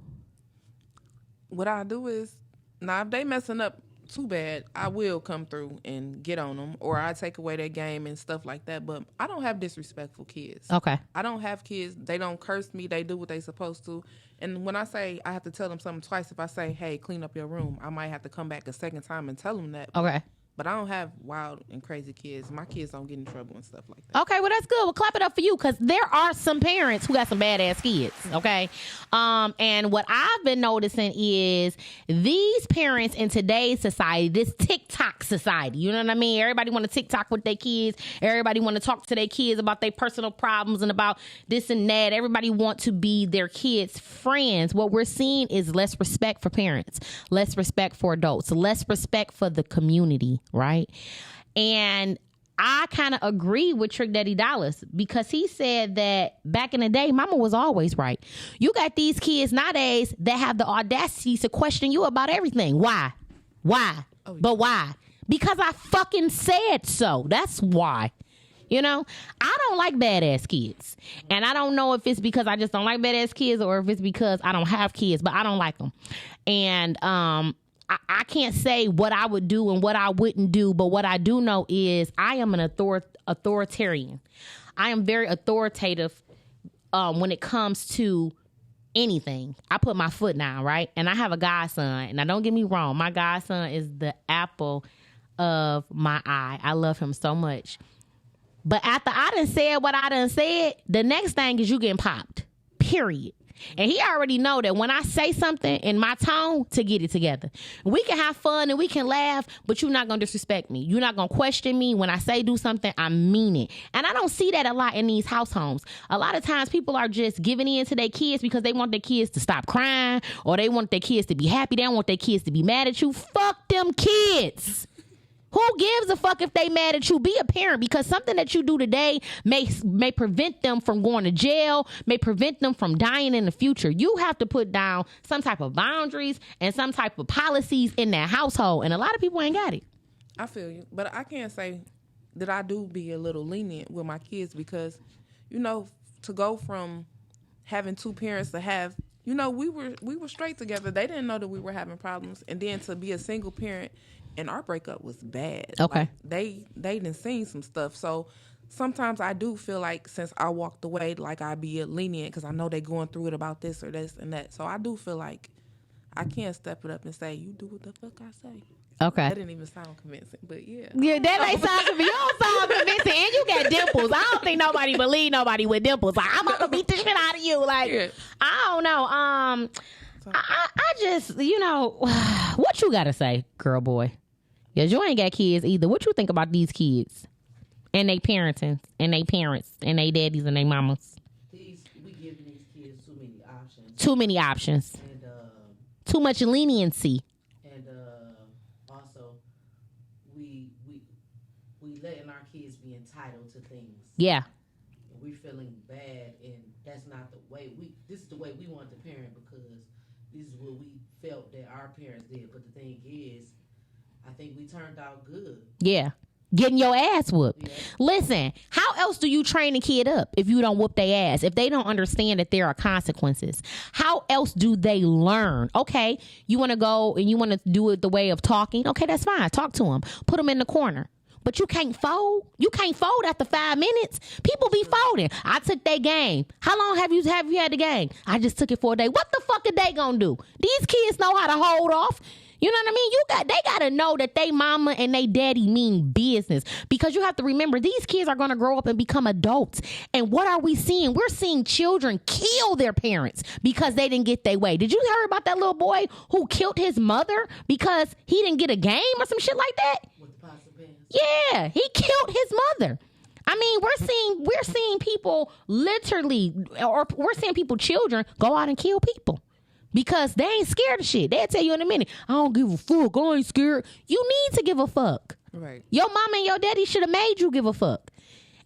What I do is, now if they messing up too bad, I will come through and get on them, or I take away their game and stuff like that. But I don't have disrespectful kids. Okay. I don't have kids. They don't curse me. They do what they supposed to. And when I say I have to tell them something twice, if I say, hey, clean up your room, I might have to come back a second time and tell them that. Okay. But I don't have wild and crazy kids. My kids don't get in trouble and stuff like that. Okay, well, that's good. Well, clap it up for you, because there are some parents who got some badass kids, okay? And what I've been noticing is these parents in today's society, this TikTok society, you know what I mean? Everybody want to TikTok with their kids. Everybody want to talk to their kids about their personal problems and about this and that. Everybody want to be their kids' friends. What we're seeing is less respect for parents, less respect for adults, less respect for the community. Right. And I kind of agree with Trick Daddy Dollars, because he said that back in the day, mama was always right. You got these kids nowadays that have the audacity to question you about everything. Why? Oh, yeah. But why? Because I fucking said so. That's why. You know, I don't like badass kids. And I don't know if it's because I just don't like badass kids or if it's because I don't have kids, but I don't like them. And I can't say what I would do and what I wouldn't do, but what I do know is I am an authoritarian. I am very authoritative when it comes to anything. I put my foot down, right? And I have a godson. Now, don't get me wrong. My godson is the apple of my eye. I love him so much. But after I done said what I done said, the next thing is you getting popped. Period. And he already know that when I say something in my tone, to get it together. We can have fun and we can laugh, but you're not going to disrespect me. You're not going to question me. When I say do something, I mean it. And I don't see that a lot in these house homes. A lot of times people are just giving in to their kids because they want their kids to stop crying or they want their kids to be happy. They don't want their kids to be mad at you. Fuck them kids. Who gives a fuck if they mad at you? Be a parent, because something that you do today may prevent them from going to jail, may prevent them from dying in the future. You have to put down some type of boundaries and some type of policies in that household. And a lot of people ain't got it. I feel you. But I can't say that I do be a little lenient with my kids because, you know, to go from having two parents to have, you know, we were straight together. They didn't know that we were having problems. And then to be a single parent, and our breakup was bad. Okay. Like, they done seen some stuff. So sometimes I do feel like since I walked away, like I be lenient because I know they going through it about this or this and that. So I do feel like I can't step it up and say, you do what the fuck I say. Okay. That didn't even sound convincing, but yeah. Yeah, that ain't sound convincing. You don't sound convincing, and you got dimples. I don't think nobody believe nobody with dimples. Like, I'm gonna beat the shit out of you. Like, yeah. I don't know. I just, you know, what you gotta say, girl, boy? Because you ain't got kids either. What you think about these kids and they parenting and they parents and they daddies and they mamas? We giving these kids too many options. Too many options. And too much leniency. And also, we letting our kids be entitled to things. Yeah. And we feeling bad, and that's not the way this is the way we want to parent because this is what we felt that our parents did. But the thing is, I think we turned out good. Yeah. Getting your ass whooped. Yeah. Listen, how else do you train a kid up if you don't whoop their ass? If they don't understand that there are consequences, how else do they learn? Okay, you want to go and you want to do it the way of talking. Okay, that's fine. Talk to them. Put them in the corner. But you can't fold. You can't fold after 5 minutes. People be folding. I took their game. How long have you had the game? I just took it for a day. What the fuck are they gonna do? These kids know how to hold off. You know what I mean? They gotta know that they mama and they daddy mean business, because you have to remember these kids are gonna grow up and become adults. And what are we seeing? We're seeing children kill their parents because they didn't get their way. Did you hear about that little boy who killed his mother because he didn't get a game or some shit like that? With the pasta pans. Yeah, he killed his mother. I mean, we're seeing people literally, or we're seeing people, children, go out and kill people. Because they ain't scared of shit. They'll tell you in a minute, I don't give a fuck, I ain't scared. You need to give a fuck. Right. Your mama and your daddy should have made you give a fuck.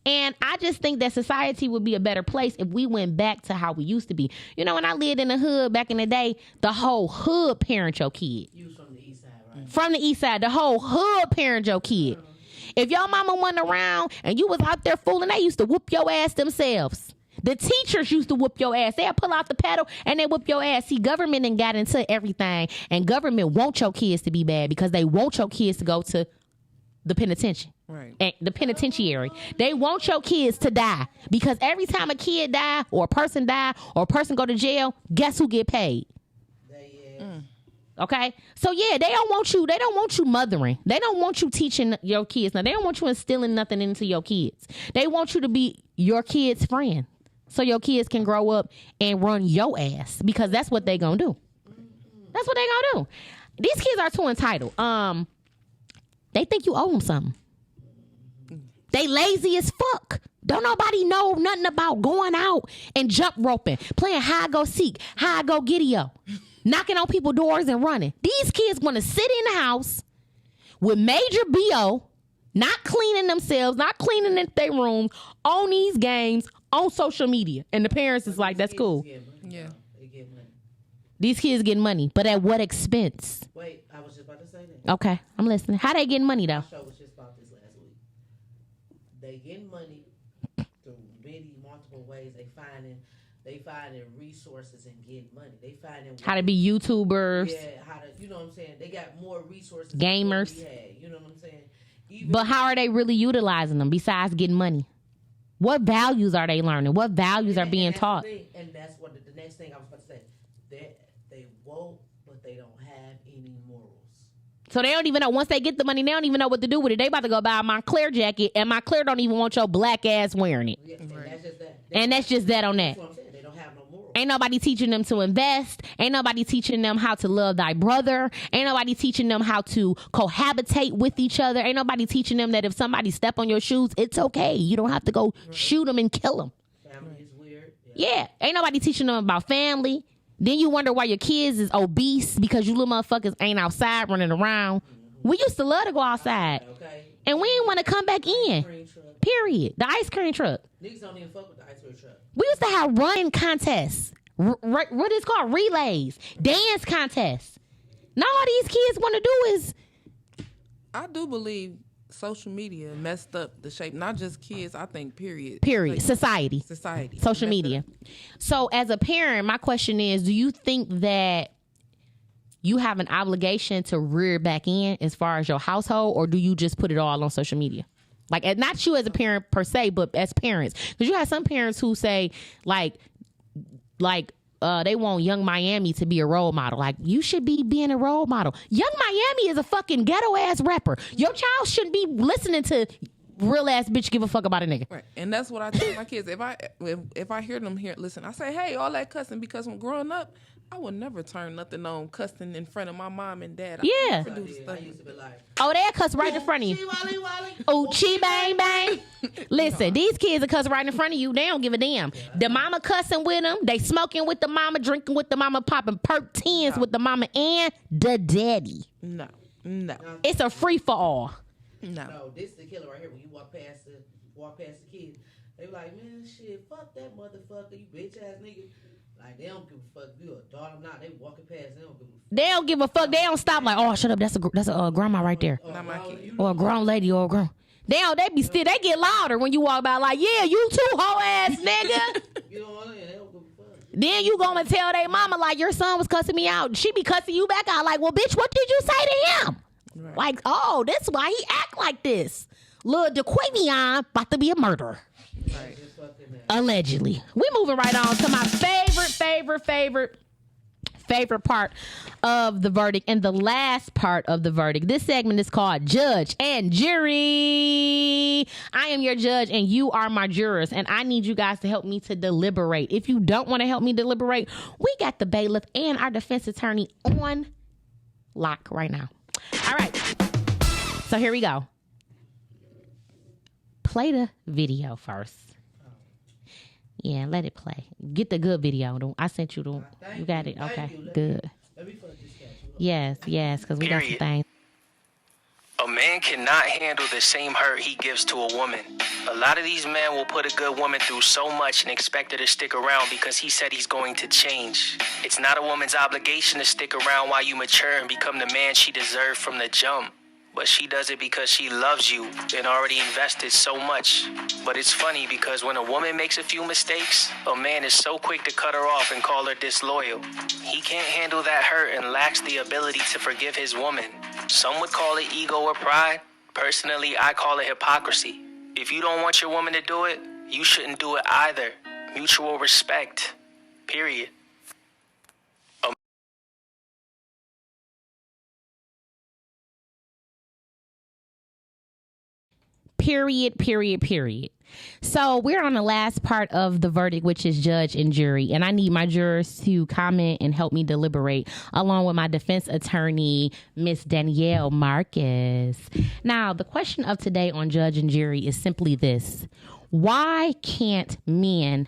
And I just think that society would be a better place if we went back to how we used to be. You know, when I lived in the hood back in the day, the whole hood parent your kid. You was from the east side, right? From the east side, the whole hood parent your kid. If your mama wasn't around and you was out there fooling, they used to whoop your ass themselves. The teachers used to whoop your ass. They'll pull out the pedal and they whoop your ass. See, government done got into everything, and government want your kids to be bad because they want your kids to go to the penitentiary. Right. And the penitentiary. They want your kids to die because every time a kid die or a person die or a person go to jail, guess who get paid? Okay? So yeah, they don't want you mothering. They don't want you teaching your kids. Now, they don't want you instilling nothing into your kids. They want you to be your kid's friend. So your kids can grow up and run your ass, because that's what they gonna do. That's what they gonna do. These kids are too entitled. They think you owe them something. They lazy as fuck. Don't nobody know nothing about going out and jump roping, playing hide go seek, hide go giddy-o, knocking on people's doors and running. These kids want to sit in the house with major BO, not cleaning themselves, not cleaning their rooms, on these games, on social media. And the parents is like, that's cool. Yeah. They get money. These kids get money, but at what expense? Wait, I was just about to say that. Okay, I'm listening. How they getting money, though? My show was just about this last week. they getting money through many multiple ways. They finding resources and getting money. They finding how to be YouTubers. Yeah, how to, you know what I'm saying? They got more resources. Gamers. Than we had, you know what I'm saying? But how are they really utilizing them besides getting money? What values are they learning? What values are being taught? And that's what the next thing I was about to say. They woke, but they don't have any morals. So they don't even know. Once they get the money, they don't even know what to do with it. They about to go buy a Montclair jacket, and Montclair don't even want your black ass wearing it. Yeah, and that's just that. And that's just that on that. That's what I'm saying. They don't have no morals. Ain't nobody teaching them to invest. Ain't nobody teaching them how to love thy brother. Ain't nobody teaching them how to cohabitate with each other. Ain't nobody teaching them that if somebody step on your shoes, it's okay. You don't have to go shoot them and kill them. Family is weird. Yeah. Ain't nobody teaching them about family. Then you wonder why your kids is obese because you little motherfuckers ain't outside running around. We used to love to go outside. Okay. And we didn't want to come back in. Period. The ice cream truck. Niggas don't even fuck with the ice cream truck. We used to have run contests. What is called relays. Dance contests. Now all these kids want to do is... I do believe social media messed up the shape. Not just kids, I think period. Period. Society. Social media. So as a parent, my question is, do you think that you have an obligation to rear back in as far as your household, or do you just put it all on social media? Like, not you as a parent per se, but as parents. Because you have some parents who say, like they want Young Miami to be a role model. Like, you should be being a role model. Young Miami is a fucking ghetto-ass rapper. Your child shouldn't be listening to real-ass bitch give a fuck about a nigga. Right. And that's what I tell my kids. If I hear them listen, I say, hey, all that cussing, because when growing up, I would never turn nothing on cussing in front of my mom and dad. Yeah. I used to be like, oh, they'll cuss right in front of you. Oh, chi bang bang. Listen, these kids are cussing right in front of you. They don't give a damn. The mama cussing with them. They smoking with the mama, drinking with the mama, popping perk 10s with the mama and the daddy. No. It's a free for all. No, this is the killer right here. When you walk past the kids, they be like, man, shit, fuck that motherfucker, you bitch ass nigga. Like, they don't give a fuck if you a daughter or not. They walking past, they don't give a fuck. They don't give a fuck. They don't stop like, oh, shut up. That's a grandma right there. Not my kid. Or a grown lady or a grown. They get louder when you walk by like, yeah, you too, hoe ass nigga. You know what I mean? They don't give a fuck. Then you gonna tell their mama like, your son was cussing me out. She be cussing you back out like, well, bitch, what did you say to him? Right. Like, oh, that's why he act like this. Lil DeQuavion about to be a murderer. Right. Allegedly. We moving right on to my favorite part of the verdict and the last part of the verdict. This segment is called Judge and Jury. I am your judge and you are my jurors, and I need you guys to help me to deliberate. If you don't want to help me deliberate, we got the bailiff and our defense attorney on lock right now. All right. So here we go. Play the video first. Yeah, let it play. Get the good video. I sent you the. You got it. Okay, good. Yes, because we got some things. A man cannot handle the same hurt he gives to a woman. A lot of these men will put a good woman through so much and expect her to stick around because he said he's going to change. It's not a woman's obligation to stick around while you mature and become the man she deserved from the jump. But she does it because she loves you and already invested so much. But it's funny because when a woman makes a few mistakes, a man is so quick to cut her off and call her disloyal. He can't handle that hurt and lacks the ability to forgive his woman. Some would call it ego or pride. Personally, I call it hypocrisy. If you don't want your woman to do it, you shouldn't do it either. Mutual respect. Period. Period. So we're on the last part of the verdict, which is judge and jury. And I need my jurors to comment and help me deliberate along with my defense attorney, Miss Danielle Marcus. Now, the question of today on judge and jury is simply this. Why can't men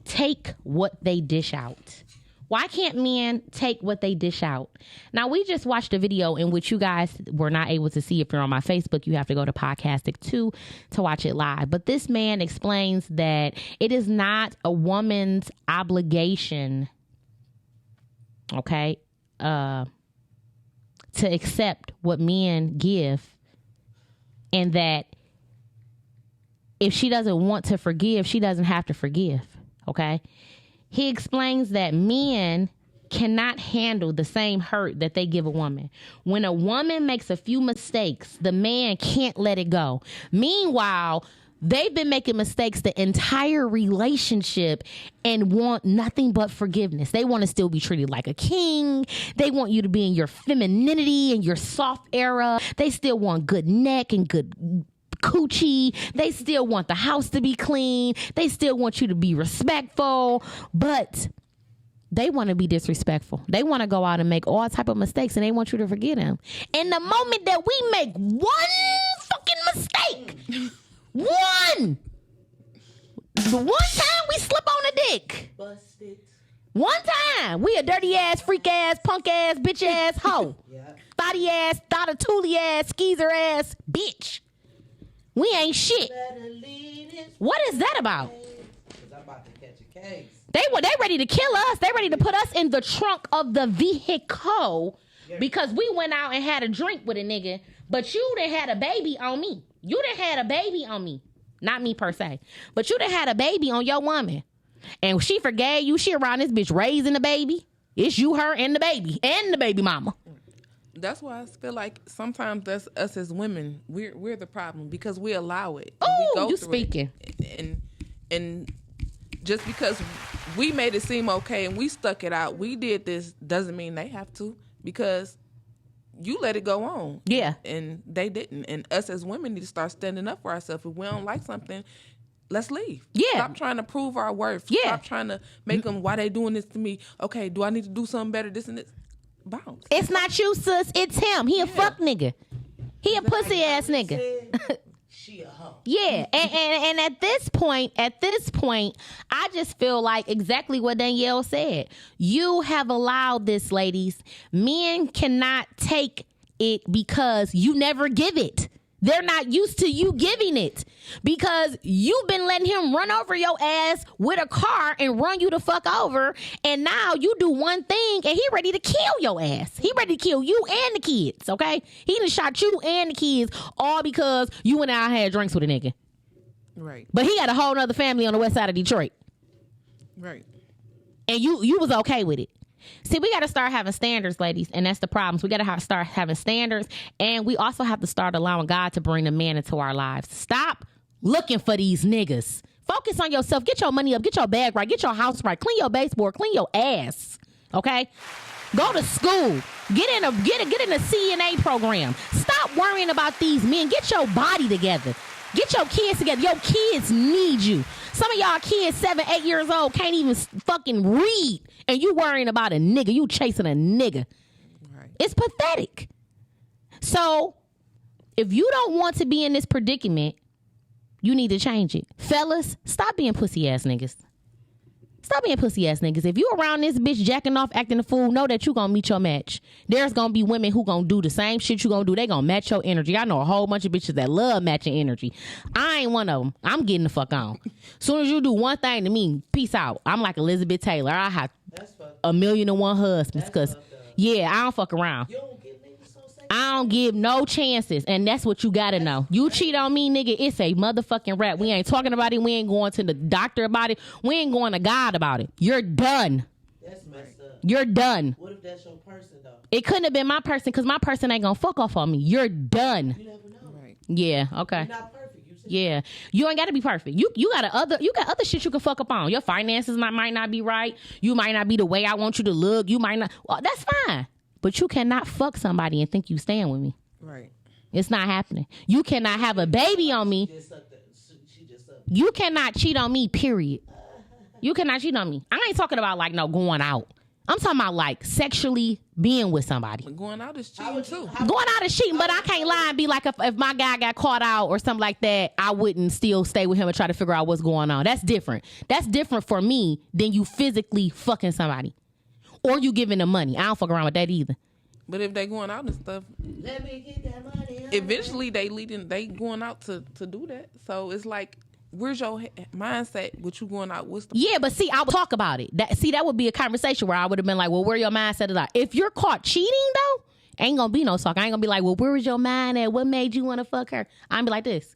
take what they dish out? Why can't men take what they dish out? Now, we just watched a video in which you guys were not able to see. If you're on my Facebook, you have to go to Podcastic 2 to watch it live. But this man explains that it is not a woman's obligation, okay, to accept what men give, and that if she doesn't want to forgive, she doesn't have to forgive. Okay? He explains that men cannot handle the same hurt that they give a woman. When a woman makes a few mistakes, the man can't let it go. Meanwhile, they've been making mistakes the entire relationship and want nothing but forgiveness. They want to still be treated like a king. They want you to be in your femininity and your soft era. They still want good neck and good coochie. They still want the house to be clean. They still want you to be respectful, but they want to be disrespectful. They want to go out and make all type of mistakes, and they want you to forgive them. And the moment that we make one fucking mistake, the one time we slip on a dick, busted. One time we a dirty ass, freak ass, punk ass, bitch ass hoe, thotty ass, thottatooly ass, skeezer ass bitch. We ain't shit. What is that about? I'm about to catch a case. They ready to kill us. They ready to put us in the trunk of the vehicle because we went out and had a drink with a nigga, but you done had a baby on me. You done had a baby on me. Not me per se, but you done had a baby on your woman. And she forgave you. She around this bitch raising the baby. It's you, her, and the baby mama. That's why I feel like sometimes that's us as women. We're the problem because we allow it. Oh, you speaking. And just because we made it seem okay and we stuck it out, we did this, doesn't mean they have to, because you let it go on. Yeah. And they didn't. And us as women need to start standing up for ourselves. If we don't like something, let's leave. Yeah. Stop trying to prove our worth. Yeah. Stop trying to make them, why they doing this to me? Okay, do I need to do something better, this and this? Bounce. It's not you, sis. It's him. He a fuck nigga. He a pussy ass nigga. She a hoe. Yeah, and at this point, I just feel like exactly what Danielle said. You have allowed this, ladies. Men cannot take it because you never give it. They're not used to you giving it because you've been letting him run over your ass with a car and run you the fuck over. And now you do one thing and he ready to kill your ass. He ready to kill you and the kids, okay? He done shot you and the kids all because you went out and had drinks with a nigga. Right. But he got a whole other family on the west side of Detroit. Right. And you was okay with it. See, we got to start having standards, ladies, and that's the problem. We got to start having standards, and we also have to start allowing God to bring the man into our lives. Stop looking for these niggas. Focus on yourself. Get your money up. Get your bag right. Get your house right. Clean your baseboard. Clean your ass. Okay? Go to school. Get in a CNA program. Stop worrying about these men. Get your body together. Get your kids together. Your kids need you. Some of y'all kids 7, 8 years old can't even fucking read. And you worrying about a nigga. You chasing a nigga. Right. It's pathetic. So, if you don't want to be in this predicament, you need to change it. Fellas, stop being pussy ass niggas. Stop being pussy ass niggas. If you around this bitch jacking off, acting a fool, know that you gonna meet your match. There's gonna be women who gonna do the same shit you gonna do. They gonna match your energy. I know a whole bunch of bitches that love matching energy. I ain't one of them. I'm getting the fuck on. Soon as you do one thing to me, peace out. I'm like Elizabeth Taylor. I have 1,000,001 husbands because, yeah, I don't fuck around. I don't give no chances, and that's what you gotta know. You cheat on me, nigga, it's a motherfucking rap. We ain't talking about it. We ain't going to the doctor about it. We ain't going to God about it. You're done. That's messed up. You're done. What if that's your person, though? It couldn't have been my person because my person ain't gonna fuck off on me. You're done. You never know. Right. Yeah, okay. You're not perfect. Yeah, you ain't got to be perfect. You got other shit you can fuck up on. Your finances might not be right. You might not be the way I want you to look. You might not. Well, that's fine. But you cannot fuck somebody and think you stand with me. Right. It's not happening. You cannot have a baby on me. You cannot cheat on me, period. You cannot cheat on me. I ain't talking about like no going out. I'm talking about like sexually being with somebody. Going out is cheating too. Going out is cheating, but I can't lie and be like, if my guy got caught out or something like that, I wouldn't still stay with him and try to figure out what's going on. That's different. That's different for me than you physically fucking somebody. Or you giving them money. I don't fuck around with that either. But if they going out and stuff, let me get that money. Eventually they going out to do that. So it's like, where's your mindset with you going out? What's the Yeah, but see, I would talk about it. That would be a conversation where I would have been like, well, where your mindset is at? If you're caught cheating though, ain't gonna be no talk. I ain't gonna be like, well, where was your mind at? What made you want to fuck her? I'm be like this.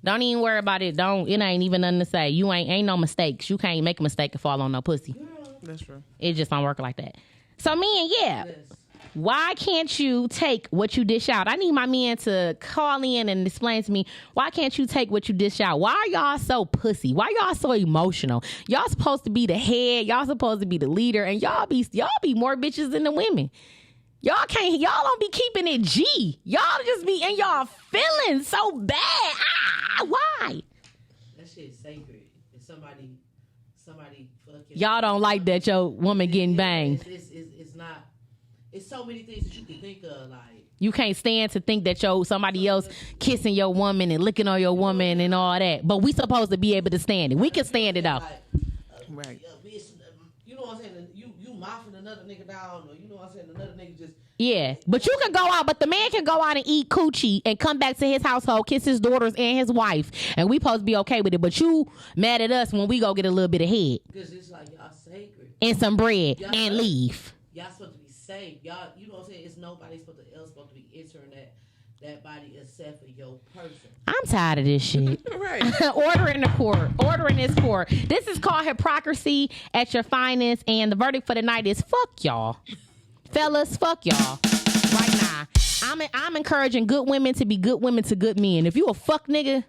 Don't even worry about it. It ain't even nothing to say. You ain't no mistakes. You can't make a mistake and fall on no pussy. That's true. It just don't work like that. So men, why can't you take what you dish out? I need my men to call in and explain to me, why can't you take what you dish out? Why are y'all so pussy? Why y'all so emotional? Y'all supposed to be the head. Y'all supposed to be the leader. And y'all be more bitches than the women. Y'all don't be keeping it G. Y'all just be in y'all feelings so bad. Why? That shit's sacred. If somebody fucking... Y'all don't like that your woman getting banged. It's not... It's so many things that you can think of, like... You can't stand to think that somebody else kissing your woman and licking on your woman and all that. But we supposed to be able to stand it. We can stand it out. Right. You know what I'm saying? You mouthing another nigga down, or you know what I'm saying? Another nigga just... Yeah, but you can go out, but the man can go out and eat coochie and come back to his household, kiss his daughters and his wife, and we supposed to be okay with it. But you mad at us when we go get a little bit of head. Because it's like y'all sacred. And some bread and leave. Y'all supposed to be safe. Y'all, you know what I'm saying? It's nobody else supposed to be entering that body except for your person. I'm tired of this shit. Right. Ordering this court. This is called hypocrisy at your finest, and the verdict for the night is fuck y'all. Fellas, fuck y'all. Right now. I'm encouraging good women to be good women to good men. If you a fuck nigga,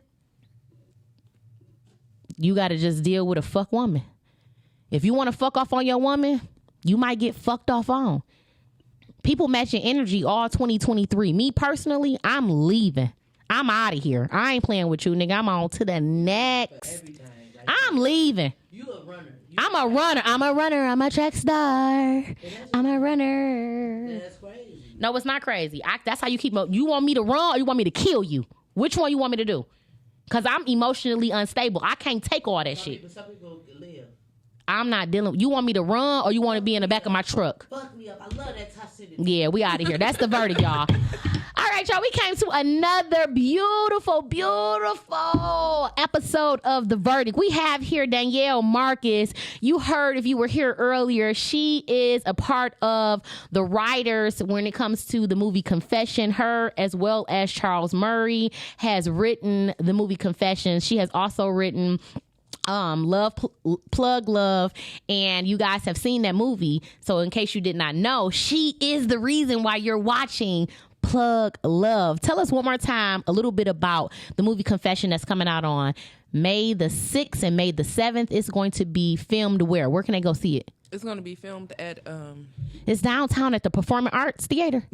you gotta just deal with a fuck woman. If you want to fuck off on your woman, you might get fucked off on. People matching energy all 2023. Me personally, I'm leaving. I'm out of here. I ain't playing with you, nigga. I'm on to the next. I'm leaving. You a runner. I'm a runner. I'm a track star. I'm a runner. That's crazy. No, it's not crazy. That's how you keep... You want me to run or you want me to kill you? Which one you want me to do? Because I'm emotionally unstable. I can't take all that shit. Some people live. I'm not dealing... You want me to run or you want to be in the back of my truck? Fuck me up. I love that toxicity. Yeah, we out of here. That's the verdict, y'all. All right, y'all. We came to another beautiful, beautiful episode of The Verdict. We have here Danielle Marcus. You heard, if you were here earlier, she is a part of the writers when it comes to the movie Confession. Her, as well as Charles Murray, has written the movie Confession. She has also written Plug Love, and you guys have seen that movie. So in case you did not know, she is the reason why you're watching Plug Love. Tell us one more time a little bit about the movie Confession that's coming out on May the 6th and May the 7th. It's going to be filmed where? Where can they go see it? It's going to be filmed at... It's downtown at the Performing Arts Theater.